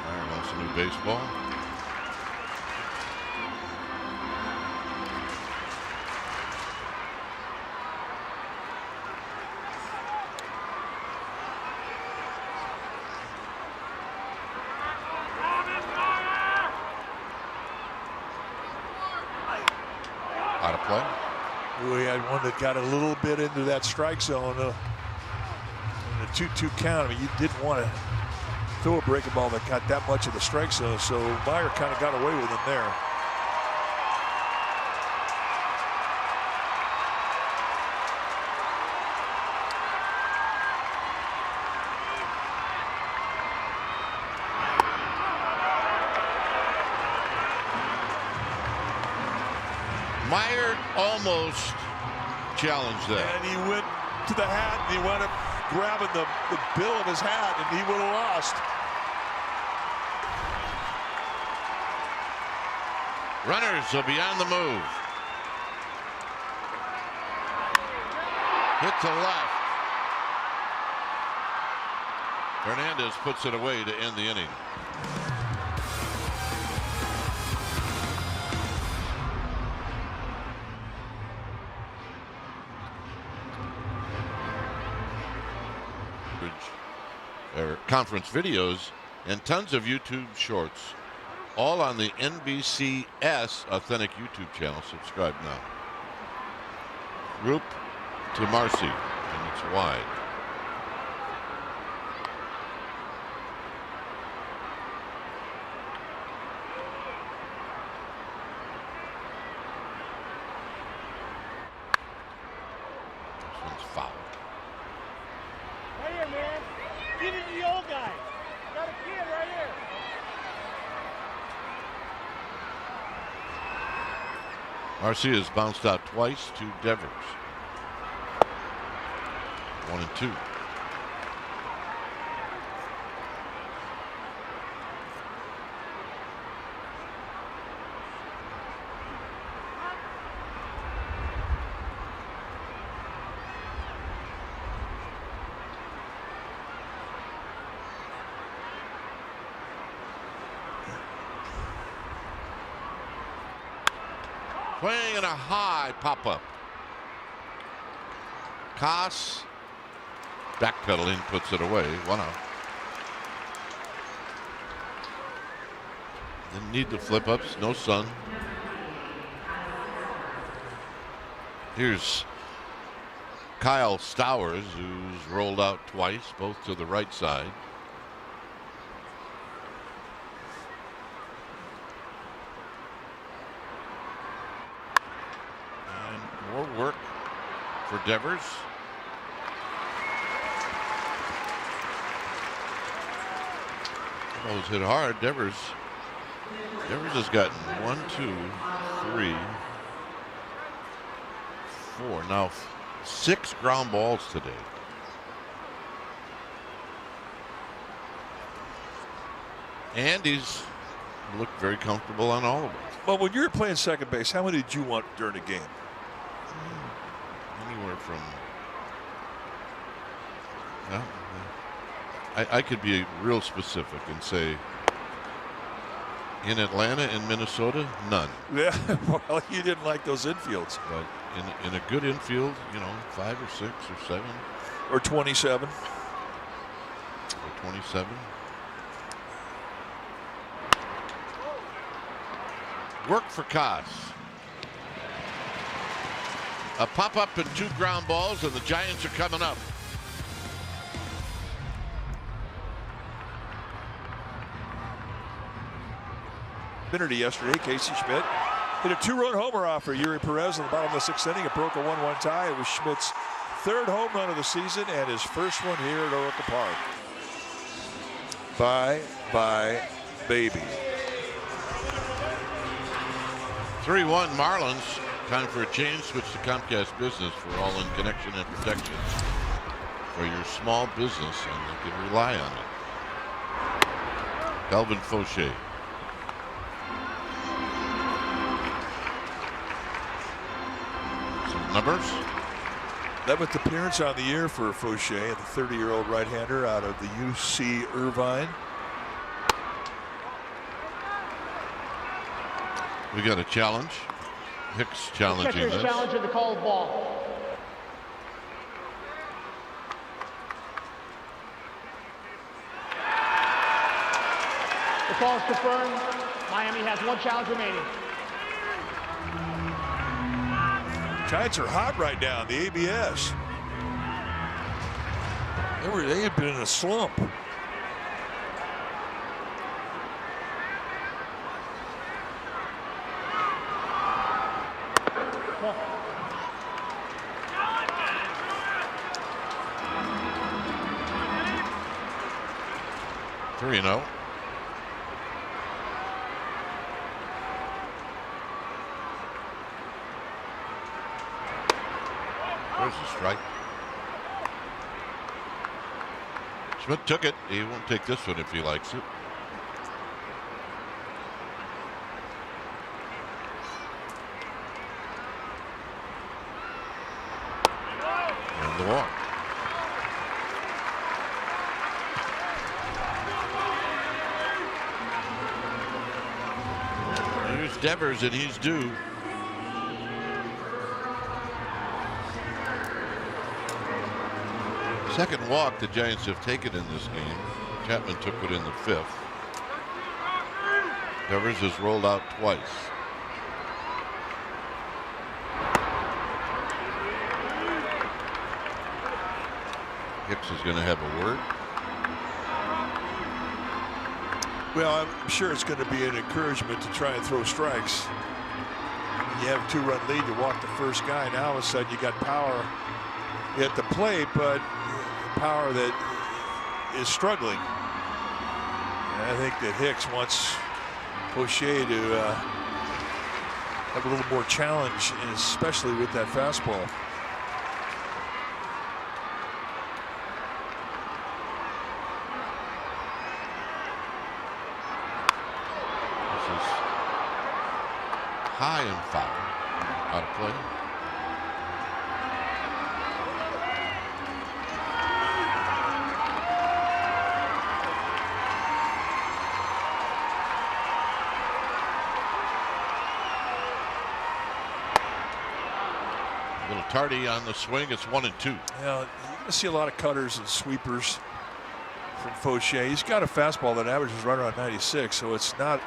Meyer wants a new baseball. Out of play. We had one that got a little bit into that strike zone in a 2-2 count. I mean, you didn't want to throw a breaking ball that got that much of the strike zone, so Meyer kind of got away with him there. Meyer almost challenged that. And he went to the hat and he wound up grabbing the bill of his hat and he would have lost. Runners will be on the move. Hit to left. Hernandez puts it away to end the inning. Conference videos and tons of YouTube shorts, all on the NBCS Authentic YouTube channel. Subscribe now. Roop to Marcy, and it's wide. This one's foul. Right here, man. Get it to the old guy. Got a kid right here. Marcy has bounced out twice to Devers. 1-2. Playing in a high pop-up. Koss backpedaling, puts it away. 1 out. Didn't need the flip-ups. No sun. Here's Kyle Stowers, who's rolled out twice, both to the right side. More work for Devers. Those hit hard. Devers has gotten 1, 2, 3, 4. Now 6 ground balls today. And he's looked very comfortable on all of them. Well, when you were playing second base, how many did you want during the game? Anywhere from, well, I could be real specific and say, in Atlanta and Minnesota, none. Yeah, well, you didn't like those infields. But in a good infield, 5 or 6 or 7. Or 27. Or 27. Work for Koss. A pop-up and 2 ground balls, and the Giants are coming up. Minute yesterday, Casey Schmidt hit a 2-run homer off for Yuri Perez in the bottom of the 6th inning. It broke a 1-1 tie. It was Schmidt's 3rd home run of the season and his first one here at Oracle Park. Bye, baby. 3-1 Marlins. Time for a change. Switch to Comcast Business for all-in connection and protection for your small business, and they can rely on it. Calvin Fauché. Some numbers. 11th appearance on the year for Fauché, the 30-year-old right-hander out of the UC Irvine. We got a challenge. Hicks challenging this. Challenging the called ball. The call is confirmed. Miami has 1 challenge remaining. Giants are hot right now in the ABS. They had been in a slump. You know. There's a strike. Schmidt took it. He won't take this one if he likes it. And walk. Here's Devers, and he's due. Second walk the Giants have taken in this game. Chapman took it in the 5th. Devers has rolled out twice. Hicks is going to have a word. Well, I'm sure it's going to be an encouragement to try and throw strikes. You have a 2-run lead to walk the first guy. Now all of a sudden you got power at the plate, but power that is struggling. And I think that Hicks wants O'Shea to have a little more challenge, especially with that fastball. High and foul. Out of play. A little tardy on the swing. It's 1-2. Yeah, you're going to see a lot of cutters and sweepers from Fauché. He's got a fastball that averages right around 96, so it's not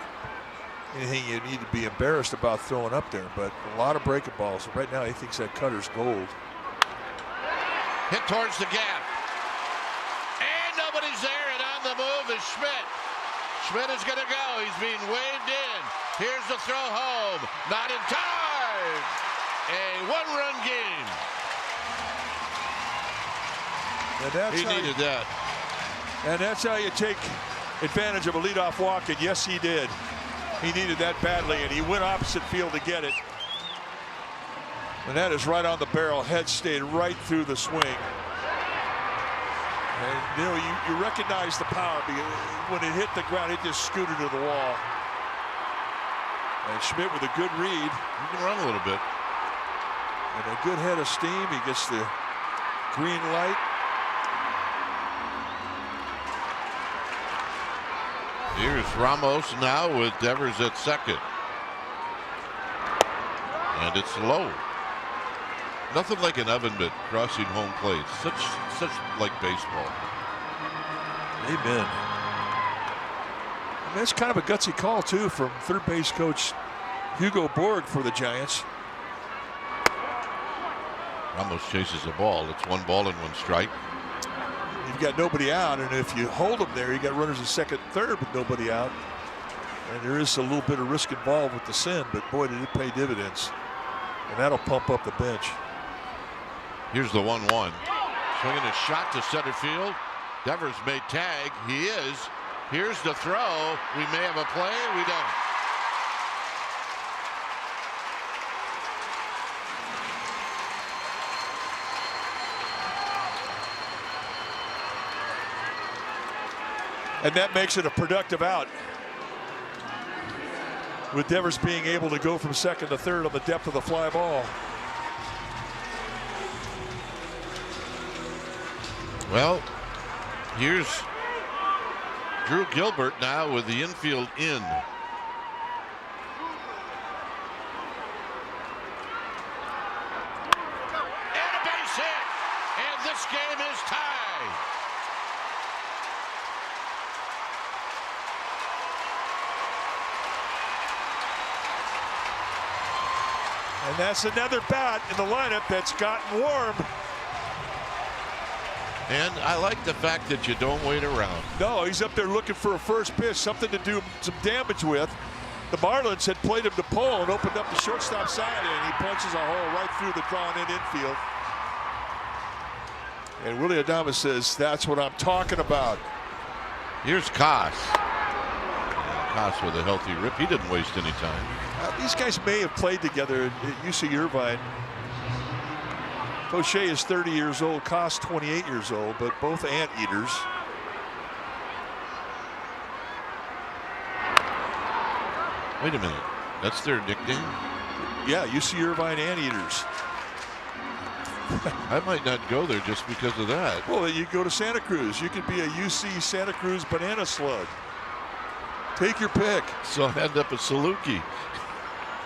anything you need to be embarrassed about throwing up there, but a lot of breaking balls. Right now he thinks that cutter's gold. Hit towards the gap. And nobody's there, and on the move is Schmidt. Schmidt is going to go. He's being waved in. Here's the throw home. Not in time. A one-run game. And that's He needed that. And that's how you take advantage of a leadoff walk, and yes, he did. He needed that badly, and he went opposite field to get it. And that is right on the barrel. Head stayed right through the swing. And you know, you recognize the power because when it hit the ground, it just scooted to the wall. And Schmidt with a good read. He can run a little bit. And a good head of steam. He gets the green light. Here's Ramos now with Devers at second. And it's low. Nothing like an oven mitt crossing home plate. Such like baseball. Amen. And that's kind of a gutsy call too from third base coach Hugo Borg for the Giants. Ramos chases the ball. It's 1 ball and 1 strike. You've got nobody out, and if you hold them there, you got runners at second, third with nobody out. And there is a little bit of risk involved with the sin, but boy, did it pay dividends. And that'll pump up the bench. Here's the 1-1. Swinging a shot to center field. Devers may tag. He is. Here's the throw. We may have a play. We don't. And that makes it a productive out, with Devers being able to go from second to third on the depth of the fly ball. Well, here's Drew Gilbert now with the infield in. And a base hit. And this game is tied. And that's another bat in the lineup that's gotten warm. And I like the fact that you don't wait around. No, he's up there looking for a first pitch, something to do some damage with. The Marlins had played him to pull and opened up the shortstop side, and he punches a hole right through the drawn-in infield. And Willie Adames says, "That's what I'm talking about." Here's Koss. Koss with a healthy rip. He didn't waste any time. These guys may have played together at UC Irvine. Fauché is 30 years old, Koss 28 years old, but both anteaters. Wait a minute. That's their nickname? Yeah, UC Irvine anteaters. I might not go there just because of that. Well, you go to Santa Cruz. You could be a UC Santa Cruz banana slug. Take your pick. So I end up at Saluki.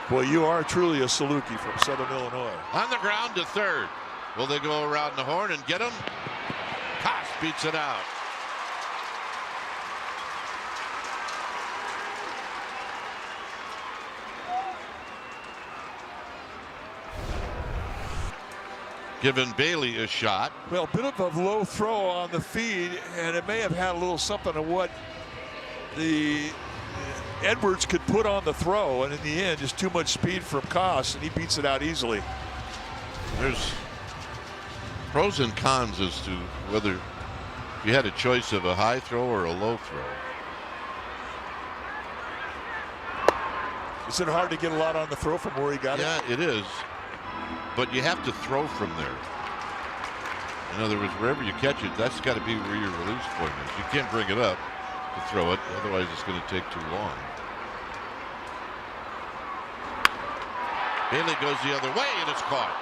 Boy, you are truly a Saluki from Southern Illinois. On the ground to third. Will they go around the horn and get him? Koss beats it out. Giving Bailey a shot. Well, a bit of a low throw on the feed, and it may have had a little something of what the Edwards could put on the throw, and in the end, just too much speed from Koss, and he beats it out easily. There's pros and cons as to whether you had a choice of a high throw or a low throw. Is it hard to get a lot on the throw from where he got it? Yeah, it is. But you have to throw from there. In other words, wherever you catch it, that's got to be where your release point is. You can't bring it up to throw it, otherwise it's going to take too long. Bailey goes the other way, and it's caught.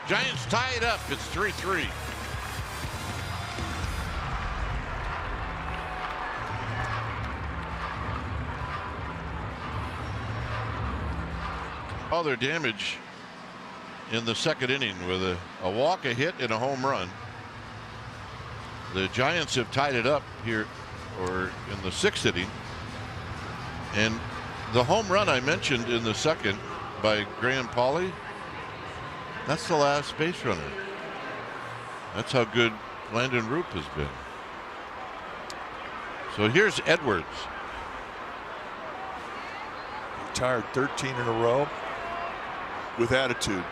Giants tie it up. It's 3-3. All their damage in the second inning with a walk, a hit, and a home run. The Giants have tied it up here, or in the sixth inning. And the home run I mentioned in the second by Graham Pauley, that's the last base runner. That's how good Landon Roop has been. So here's Edwards. Retired 13 in a row with attitude.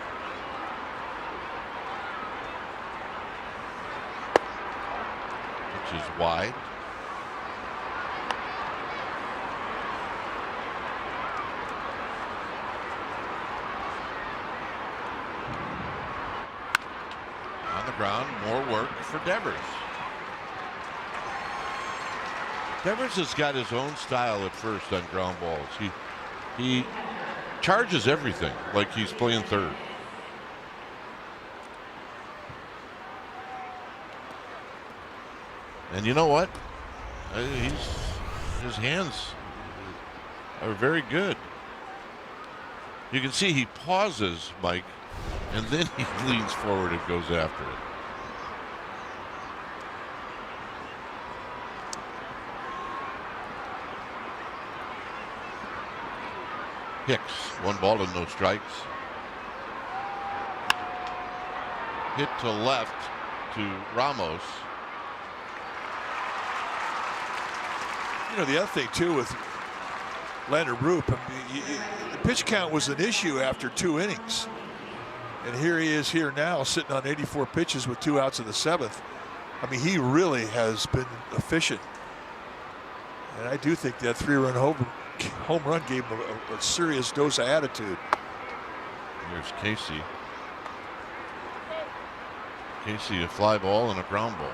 Which is wide. On the ground, more work for Devers. Devers has got his own style at first on ground balls. He charges everything like he's playing third. And you know what? His hands are very good. You can see he pauses, Mike, and then he leans forward and goes after it. Hicks, 1 ball and no strikes. Hit to left to Ramos. You know, the other thing, too, with Landon Roop, I mean, the pitch count was an issue after 2 innings. And here he is here now, sitting on 84 pitches with 2 outs in the 7th. I mean, he really has been efficient. And I do think that 3-run home run gave him a serious dose of attitude. Here's Casey. Casey, a fly ball and a ground ball.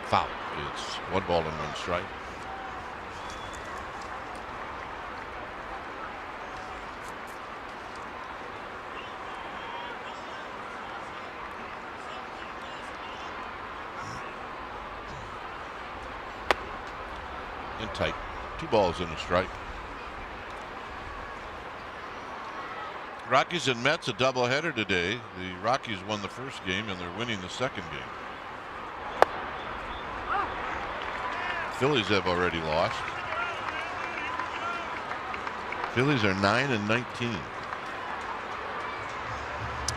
Foul. It's 1 ball and 1 strike. In tight. 2 balls and a strike. Rockies and Mets a doubleheader today. The Rockies won the first game and they're winning the second game. Phillies have already lost. Phillies are 9-19.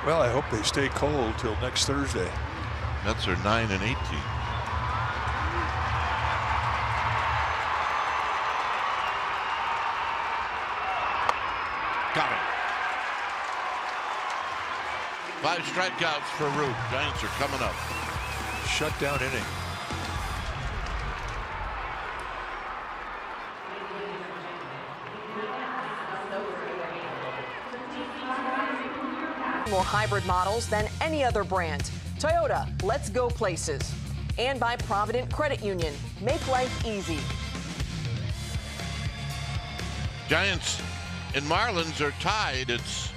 Well, I hope they stay cold till next Thursday. Mets are 9-18. Got him. 5 strikeouts for Root. Giants are coming up. Shutdown inning. More hybrid models than any other brand. Toyota, let's go places. And by Provident Credit Union, make life easy. Giants and Marlins are tied. It's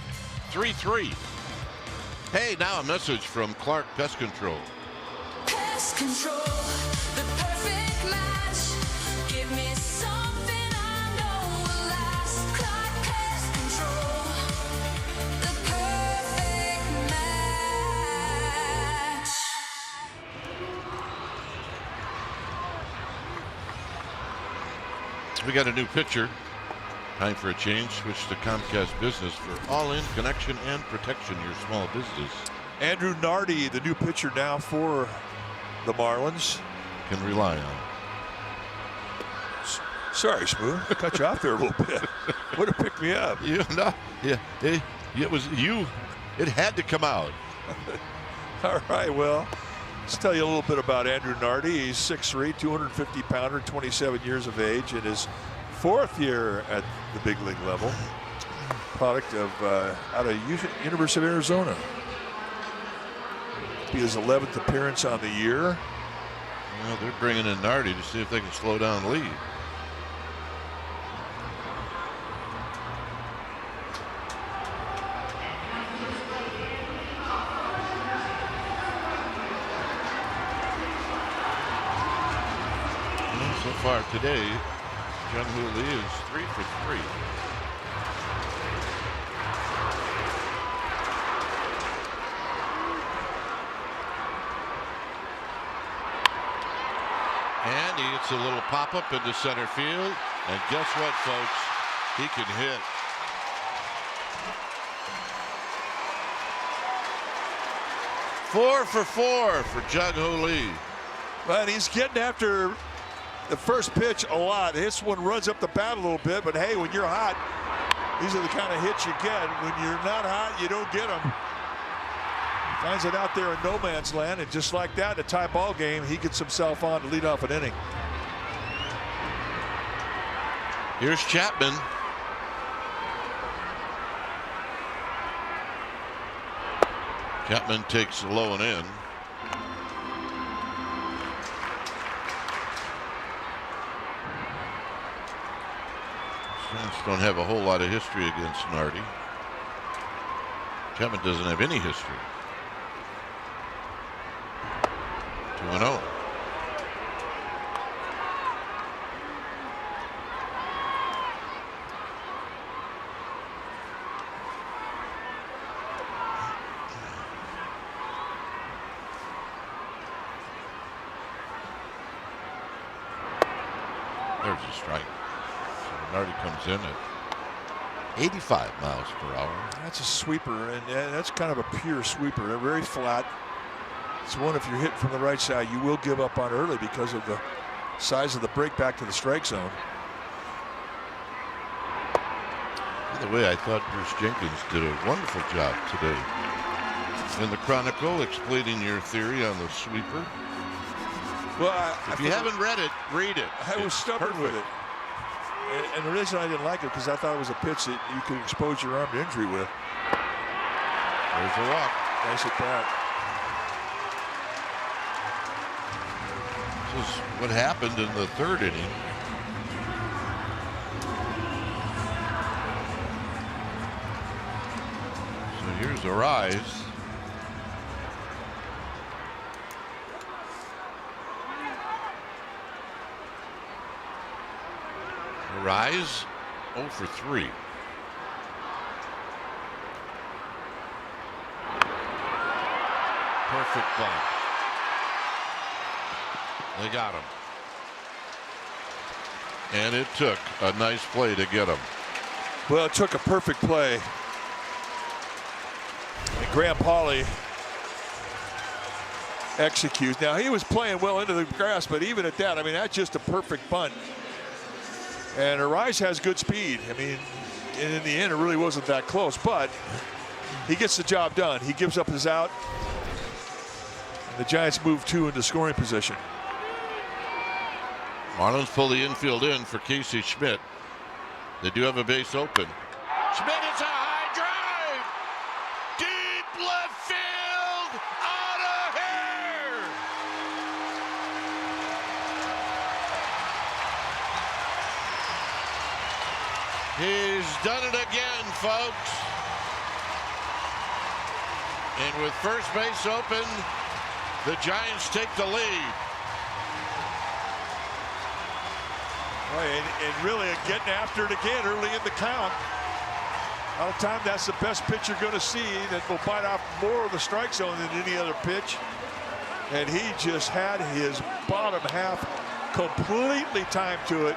3-3. Hey, now a message from Clark Pest Control. Pest Control, the perfect match. Give me something I know will last. Clark Pest Control, the perfect match. We got a new pitcher. Time for a change. Switch to Comcast Business for all-in connection and protection your small business. Andrew Nardi, the new pitcher now for the Marlins. Can rely on. Sorry, Smooth. I cut you off there a little bit. Would have picked me up. You know, yeah, it was you. It had to come out. All right, well, let's tell you a little bit about Andrew Nardi. He's 6'3", 250-pounder, 27 years of age, in his 4th year at the big league level. Product of out of University of Arizona. Be his 11th appearance on the year. Well, they're bringing in Nardi to see if they can slow down Lee. Well, so far today, Jung-Hoo Lee is 3 for 3. And he gets a little pop-up into center field. And guess what, folks? He can hit. Four for Jung-Hoo Lee. But he's getting after the first pitch a lot. This one runs up the bat a little bit, but hey, when you're hot, these are the kind of hits you get. When you're not hot, you don't get them. Finds it out there in no man's land, and just like that, in a tie ball game, he gets himself on to lead off an inning. Here's Chapman. Chapman takes low and in. Giants don't have a whole lot of history against Nardi. Chapman doesn't have any history. 2-0. There's a strike. So Nardi comes in at 85 miles per hour. That's a sweeper, and that's kind of a pure sweeper. They're very flat. It's one, if you're hit from the right side, you will give up on early because of the size of the break back to the strike zone. By the way, I thought Bruce Jenkins did a wonderful job today in the Chronicle explaining your theory on the sweeper. Well, if you haven't read it, read it. I was stubborn with it. And the reason I didn't like it because I thought it was a pitch that you could expose your arm to injury with. There's a walk. Nice at bat. This is what happened in the 3rd inning. So here's a rise. Rise 0 for 3. Perfect bunt. They got him. And it took a nice play to get him. Well, it took a perfect play. And Graham Pauley executes. Now, he was playing well into the grass, but even at that, I mean, that's just a perfect bunt. And Arise has good speed. I mean, in the end, it really wasn't that close, but he gets the job done. He gives up his out. And the Giants move 2 into scoring position. Marlins pull the infield in for Casey Schmidt. They do have a base open. Schmidt, it's a high drive. Deep left field. Out of here. done it again, folks. And with first base open, the Giants take the lead. And really getting after it again early in the count. A lot of time, that's the best pitch you're going to see that will bite off more of the strike zone than any other pitch. And he just had his bottom half completely timed to it.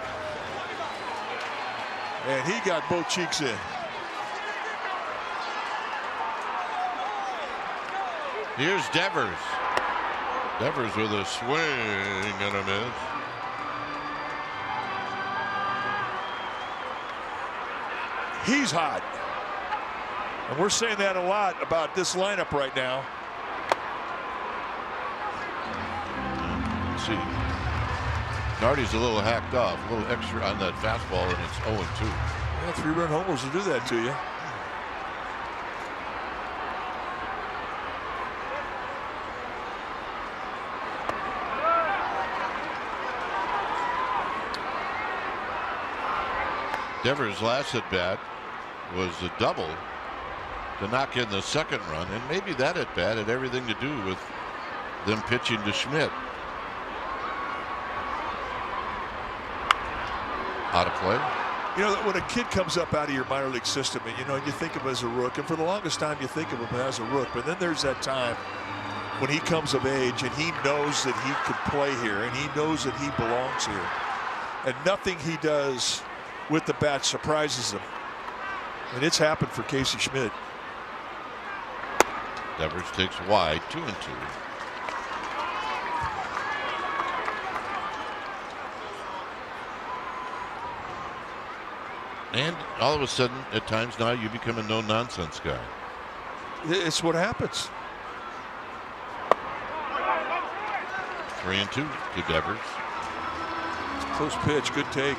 And he got both cheeks in. Here's Devers. Devers with a swing and a miss. He's hot. And we're saying that a lot about this lineup right now. Let's see. Nardi's a little hacked off, a little extra on that fastball, and it's 0-2. Yeah, 3-run homers will do that to you. Devers' last at bat was a double to knock in the second run, and maybe that at bat had everything to do with them pitching to Schmidt. Out of play. You know, when a kid comes up out of your minor league system, and you think of him as a rook, and for the longest time you think of him as a rook, but then there's that time when he comes of age and he knows that he could play here and he knows that he belongs here, and nothing he does with the bat surprises him. And it's happened for Casey Schmidt. Devers takes wide, 2-2. And all of a sudden, at times now, you become a no-nonsense guy. It's what happens. 3-2 to Devers. Close pitch, good take.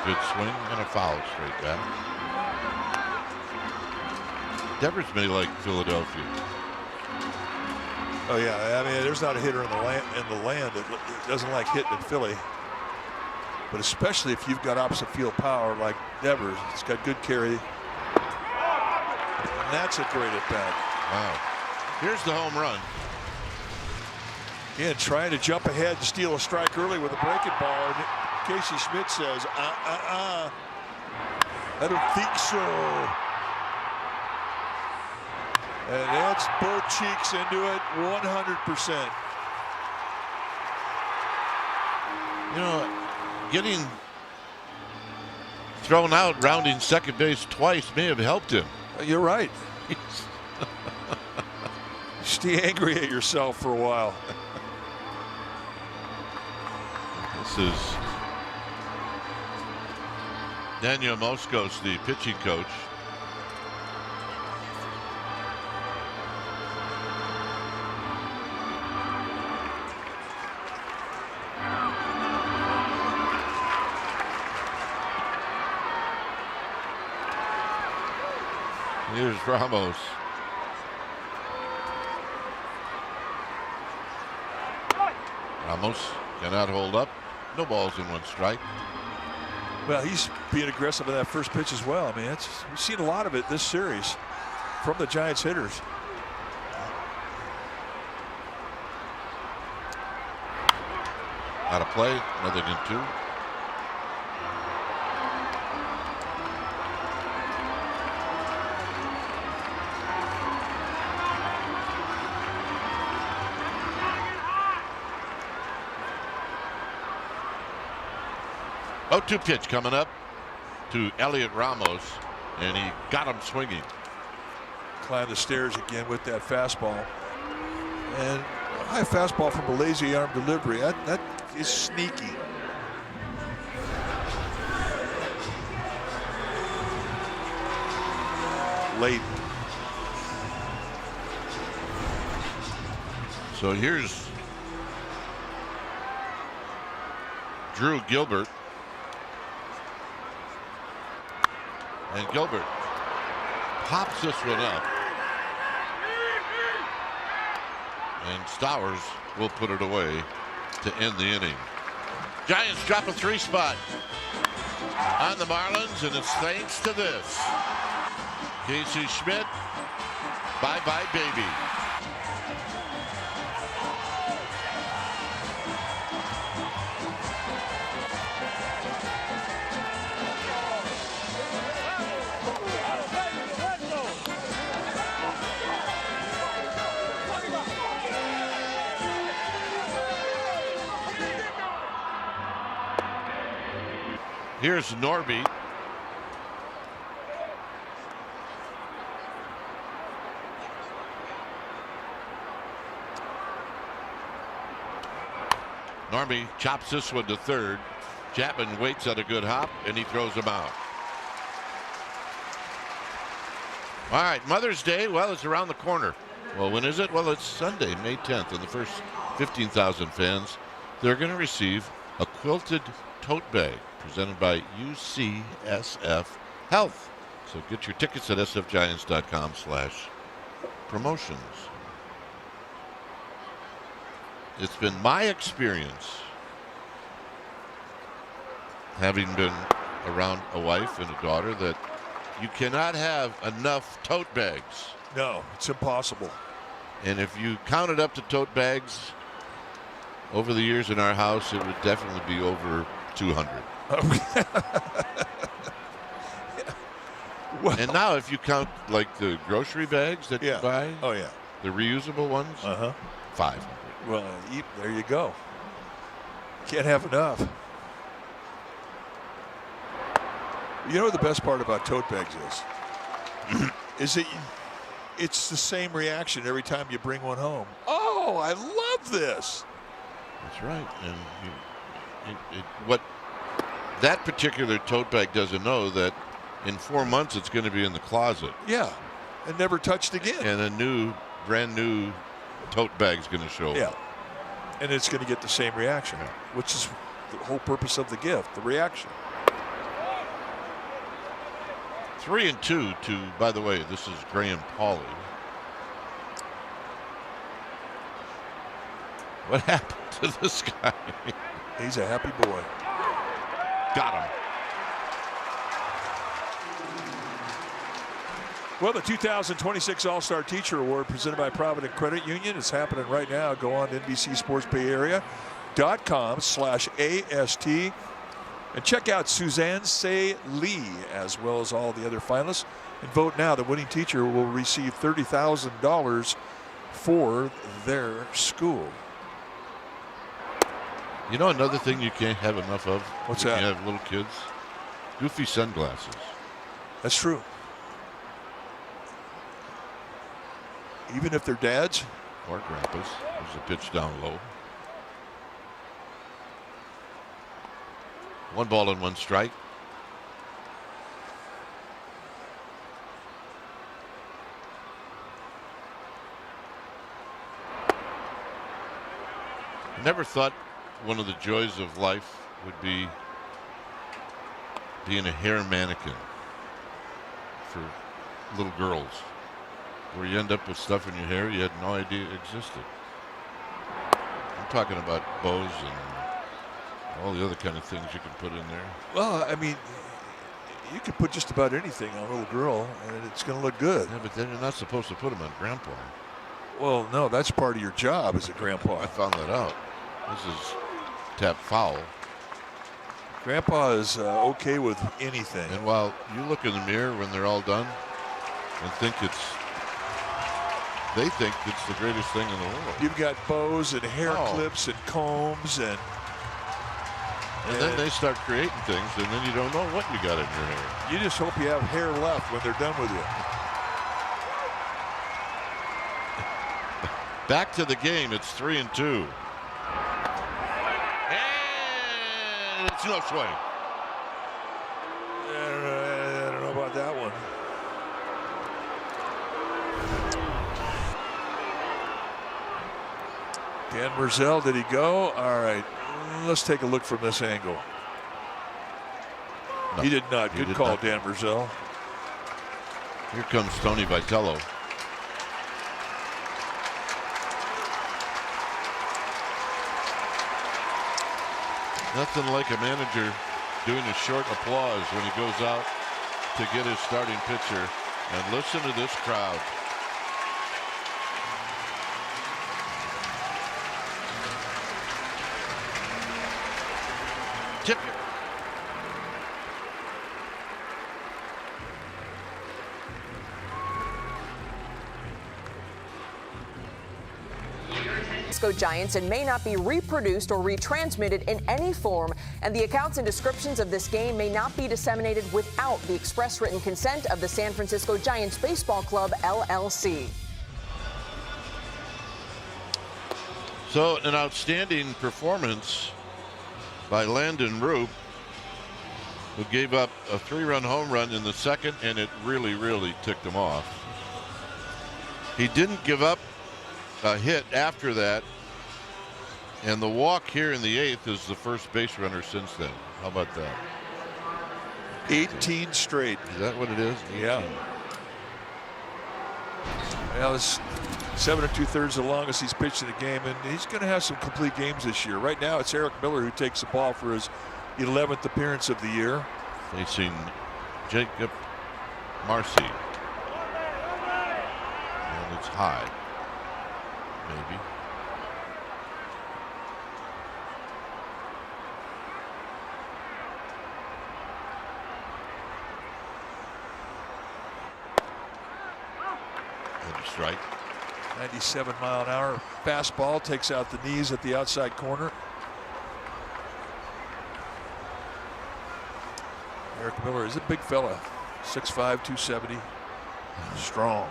Good swing and a foul straight back. Devers may like Philadelphia. Oh yeah, I mean, there's not a hitter in the land that doesn't like hitting in Philly. But especially if you've got opposite field power like Devers, it's got good carry. And that's a great at bat. Wow. Here's the home run. Again, trying to jump ahead and steal a strike early with a breaking ball. And Casey Schmidt says, I don't think so. And that's both cheeks into it 100%. You know, getting thrown out rounding second base twice may have helped him. You're right. Stay angry at yourself for a while. This is Daniel Moskos, the pitching coach. Here's Ramos. Ramos cannot hold up. No balls in one strike. Well, he's being aggressive in that first pitch as well. I mean, we've seen a lot of it this series from the Giants hitters. Out of play, nothing in 2. Oh, 2 pitch coming up to Elliot Ramos, and he got him swinging. Climb the stairs again with that fastball. And a high fastball from a lazy arm delivery. That is sneaky. Late. So here's Drew Gilbert. And Gilbert pops this one up. And Stowers will put it away to end the inning. Giants drop a 3 spot on the Marlins, and it's thanks to this. Casey Schmidt, bye-bye, baby. Here's Norby. Norby chops this one to third. Chapman waits at a good hop, and he throws him out. All right, Mother's Day, well, it's around the corner. Well, when is it? Well, it's Sunday, May 10th, and the first 15,000 fans, they're going to receive a quilted tote bag presented by UCSF Health. So get your tickets at sfgiants.com/promotions. It's been my experience, having been around a wife and a daughter, that you cannot have enough tote bags. No, it's impossible. And if you counted up the tote bags over the years in our house, it would definitely be over 200. Well, and now if you count like the grocery bags that you buy, oh yeah, the reusable ones, 500. Well, there you go. Can't have enough. You know what the best part about tote bags is that it's the same reaction every time you bring one home. Oh, I love this. That's right. And what that particular tote bag doesn't know, that in 4 months it's going to be in the closet. Yeah, and never touched again. And a brand new tote bag's going to show up. Yeah, and it's going to get the same reaction, which is the whole purpose of the gift, the reaction. 3-2 to, by the way, this is Graham Pauley. What happened to this guy? He's a happy boy. Got him. Well, the 2026 All-Star Teacher Award presented by Provident Credit Union is happening right now. Go on to NBCSportsBayArea.com/AST and check out Suzanne Say Lee as well as all the other finalists. And vote now. The winning teacher will receive $30,000 for their school. You know another thing you can't have enough of? What's when that? You have little kids? Goofy sunglasses. That's true. Even if they're dads? Or grandpas. There's a pitch down low. 1 ball and 1 strike. I never thought one of the joys of life would be being a hair mannequin for little girls, where you end up with stuff in your hair you had no idea existed. I'm talking about bows and all the other kind of things you can put in there. Well, I mean, you can put just about anything on a little girl and it's going to look good. Yeah, but then you're not supposed to put them on grandpa. Well, no, that's part of your job as a grandpa. I found that out. This is tap foul. Grandpa is okay with anything. And while you look in the mirror when they're all done and they think it's the greatest thing in the world. You've got bows and hair clips and combs and then they start creating things, and then you don't know what you got in your hair. You just hope you have hair left when they're done with you. Back to the game. It's 3-2. And it's no swing. I don't know about that one. Dan Merzel, did he go? All right, let's take a look from this angle. No, he did not. he Good did call, not. Dan Merzel. Here comes Tony Vitello. Nothing like a manager doing a short applause when he goes out to get his starting pitcher. And listen to this crowd. Tip it. Giants and may not be reproduced or retransmitted in any form, and the accounts and descriptions of this game may not be disseminated without the express written consent of the San Francisco Giants Baseball Club, LLC. So an outstanding performance by Landon Roop, who gave up a 3-run home run in the second, and it really, really ticked him off. He didn't give up a hit after that, and the walk here in the 8th is the first base runner since then. How about that? 18 straight. Is that what it is? 18. Yeah. Well, it's 7 2/3 the longest he's pitched in the game, and he's going to have some complete games this year. Right now, it's Eric Miller who takes the ball for his 11th appearance of the year. Facing Jacob Marcy. And it's high. Maybe. And a strike. 97-mile-an-hour fastball takes out the knees at the outside corner. Eric Miller is a big fella, 6'5", 270, strong.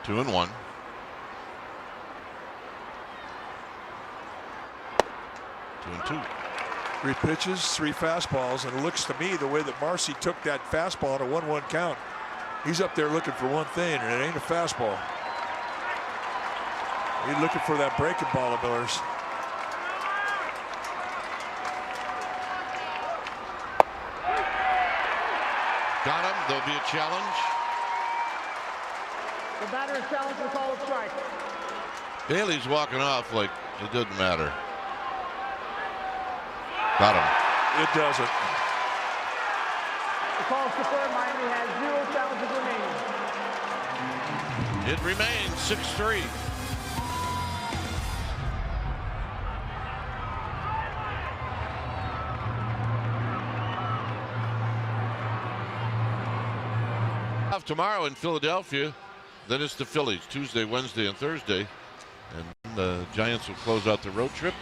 Two and one. 2-2. 3 pitches, 3 fastballs, and it looks to me the way that Marcy took that fastball on a 1-1 count, he's up there looking for one thing, and it ain't a fastball. He's looking for that breaking ball of Miller's. Got him. There'll be a challenge. The batter is challenged with call of strike. Bailey's walking off like it doesn't matter. Got him. It doesn't. The call is deferred. Miami has 0 challenges remaining. It remains 6-3. Tomorrow in Philadelphia, then it's the Phillies Tuesday, Wednesday, and Thursday, and the Giants will close out the road trip.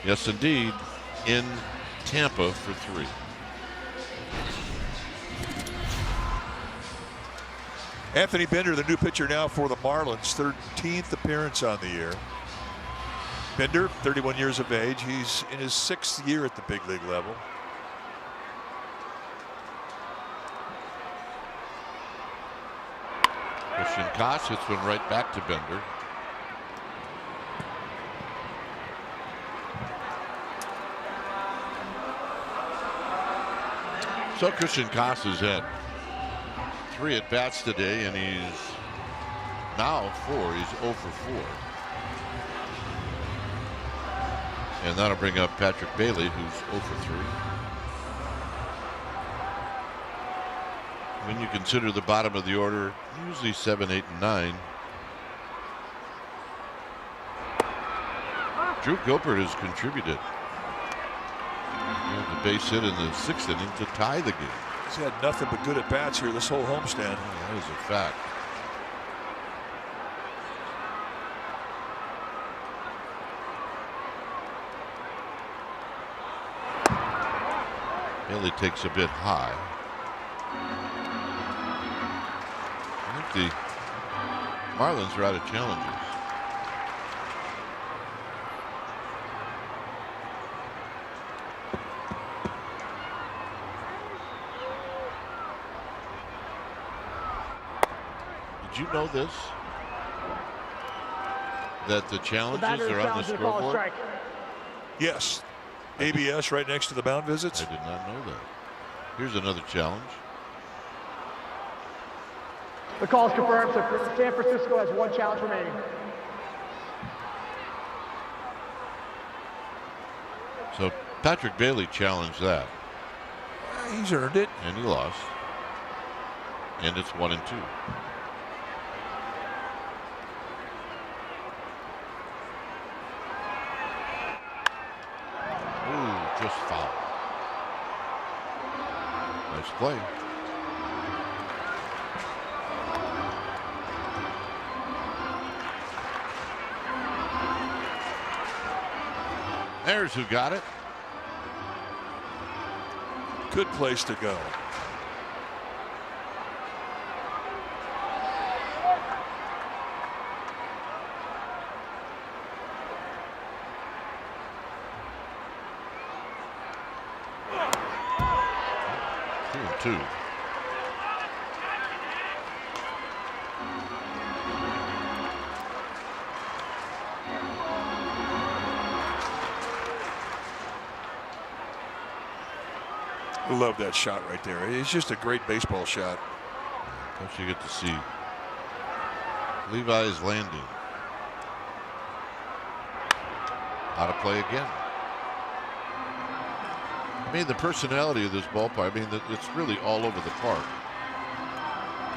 Yes, indeed, in Tampa for 3. Anthony Bender, the new pitcher now for the Marlins, 13th appearance on the year. Bender, 31 years of age. He's in his 6th year at the big league level. Christian Koss hits one right back to Bender. So Christian Koss has had 3 at bats today, and he's now 4. He's 0 for 4. And that'll bring up Patrick Bailey, who's 0 for 3. When you consider the bottom of the order, usually 7, 8, and 9. Drew Gilbert has contributed. The base hit in the 6th inning to tie the game. He's had nothing but good at bats here this whole homestand. Oh, that is a fact. Bailey takes a bit high. I think the Marlins are out of challenges. Did you know this? That the challenges are on the scoreboard? Yes. ABS right next to the mound visits. I did not know that. Here's another challenge. The call is confirmed, so San Francisco has 1 challenge remaining. So Patrick Bailey challenged that. He's earned it. And he lost. And it's 1-2. Ooh, just foul. Nice play. There's who got it. Good place to go. Two. Love that shot right there. It's just a great baseball shot. Plus you get to see Levi's landing. How to play again. I mean, the personality of this ballpark, I mean, it's really all over the park.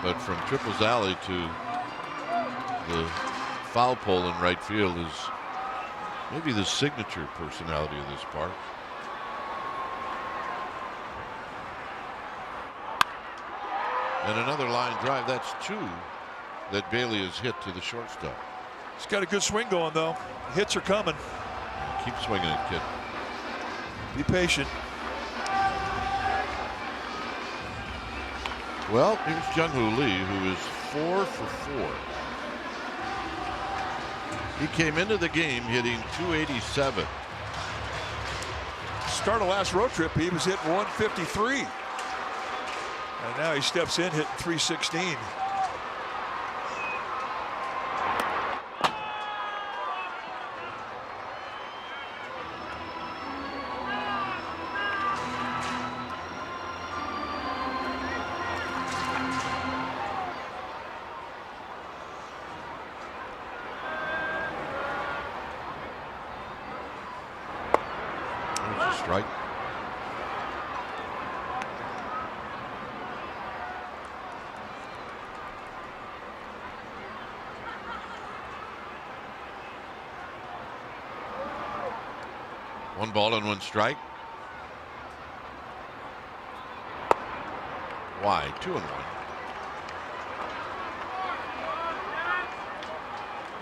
But from Triples Alley to the foul pole in right field is maybe the signature personality of this park. And another line drive. That's 2 that Bailey has hit to the shortstop. He's got a good swing going, though. Hits are coming. Keep swinging it, kid. Be patient. Well, here's Jung-Hoo Lee, who is 4 for 4. He came into the game hitting .287. Start of last road trip, he was hitting 153. And now he steps in hitting .316. There's a strike. One ball and 1 strike. Wide, 2-1.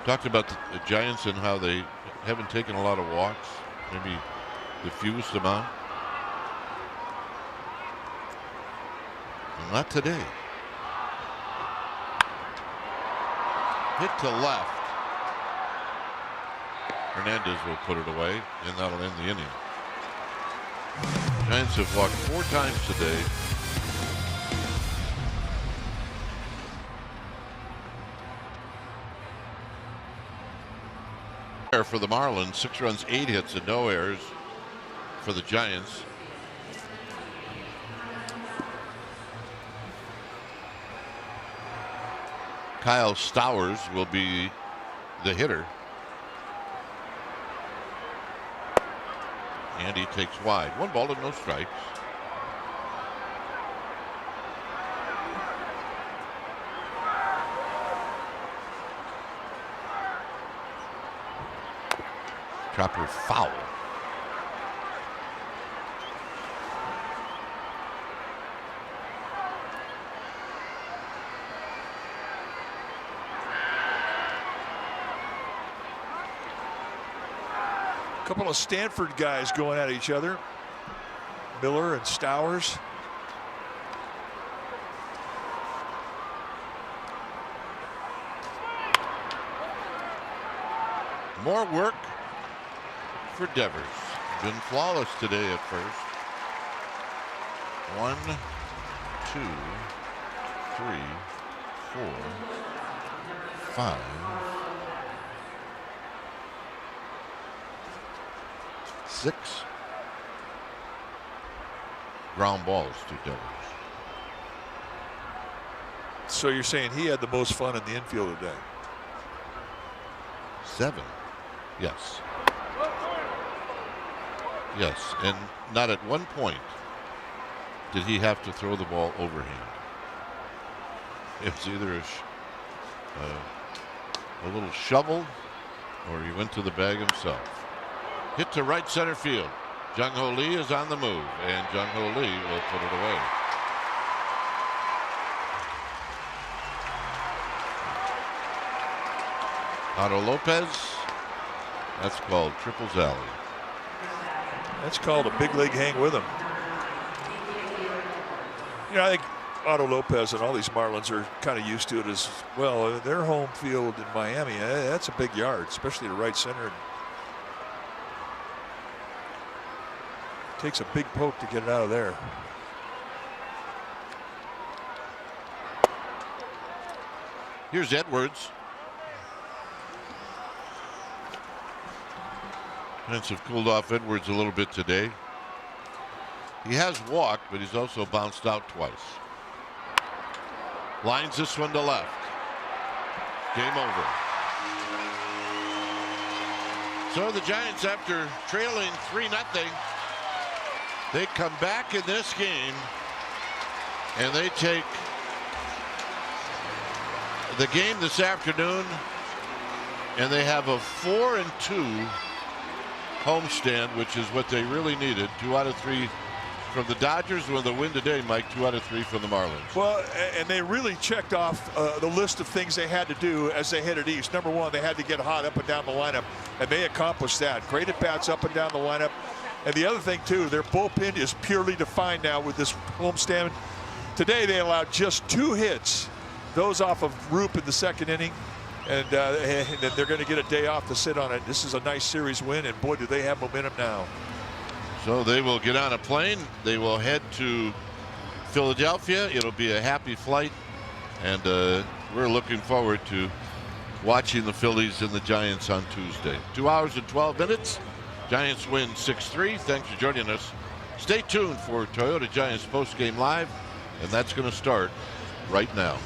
Talked about the Giants and how they haven't taken a lot of walks, maybe the fewest amount. Not today. Hit to left. Hernandez will put it away, and that'll end the inning. Giants have walked 4 times today. For the Marlins, 6 runs, 8 hits, and no errors for the Giants. Kyle Stowers will be the hitter. And he takes wide. 1 ball and no strikes. Chopper foul. A couple of Stanford guys going at each other. Miller and Stowers. More work for Devers. Been flawless today at first. 1, 2, 3, 4, 5. Six ground balls to Devers. So you're saying he had the most fun in the infield today? 7. Yes. Yes, and not at one point did he have to throw the ball overhand. It was either a little shovel or he went to the bag himself. Hit to right center field. Jung-Ho Lee is on the move, and Jung-Ho Lee will put it away. Otto Lopez, that's called Triples Alley. That's called a big league hang with him. You know, I think Otto Lopez and all these Marlins are kind of used to it as well. Their home field in Miami, that's a big yard, especially to right center. Takes a big poke to get it out of there. Here's Edwards. Giants have cooled off Edwards a little bit today. He has walked, but he's also bounced out twice. Lines this one to left. Game over. So the Giants, after trailing 3-0, they come back in this game and they take the game this afternoon, and they have a 4-2 homestand, which is what they really needed. 2 out of 3 from the Dodgers. With the win today, Mike, 2 out of 3 from the Marlins. Well, and they really checked off the list of things they had to do as they headed east. Number one, they had to get hot up and down the lineup, and they accomplished that. Great at bats up and down the lineup. And the other thing, too, their bullpen is purely defined now with this homestand. Today, they allowed just 2 hits, those off of Roop in the second inning. And then they're going to get a day off to sit on it. This is a nice series win, and boy, do they have momentum now. So they will get on a plane. They will head to Philadelphia. It'll be a happy flight, and we're looking forward to watching the Phillies and the Giants on Tuesday. 2 hours and 12 minutes. Giants win 6-3. Thanks for joining us. Stay tuned for Toyota Giants postgame live, and that's going to start right now.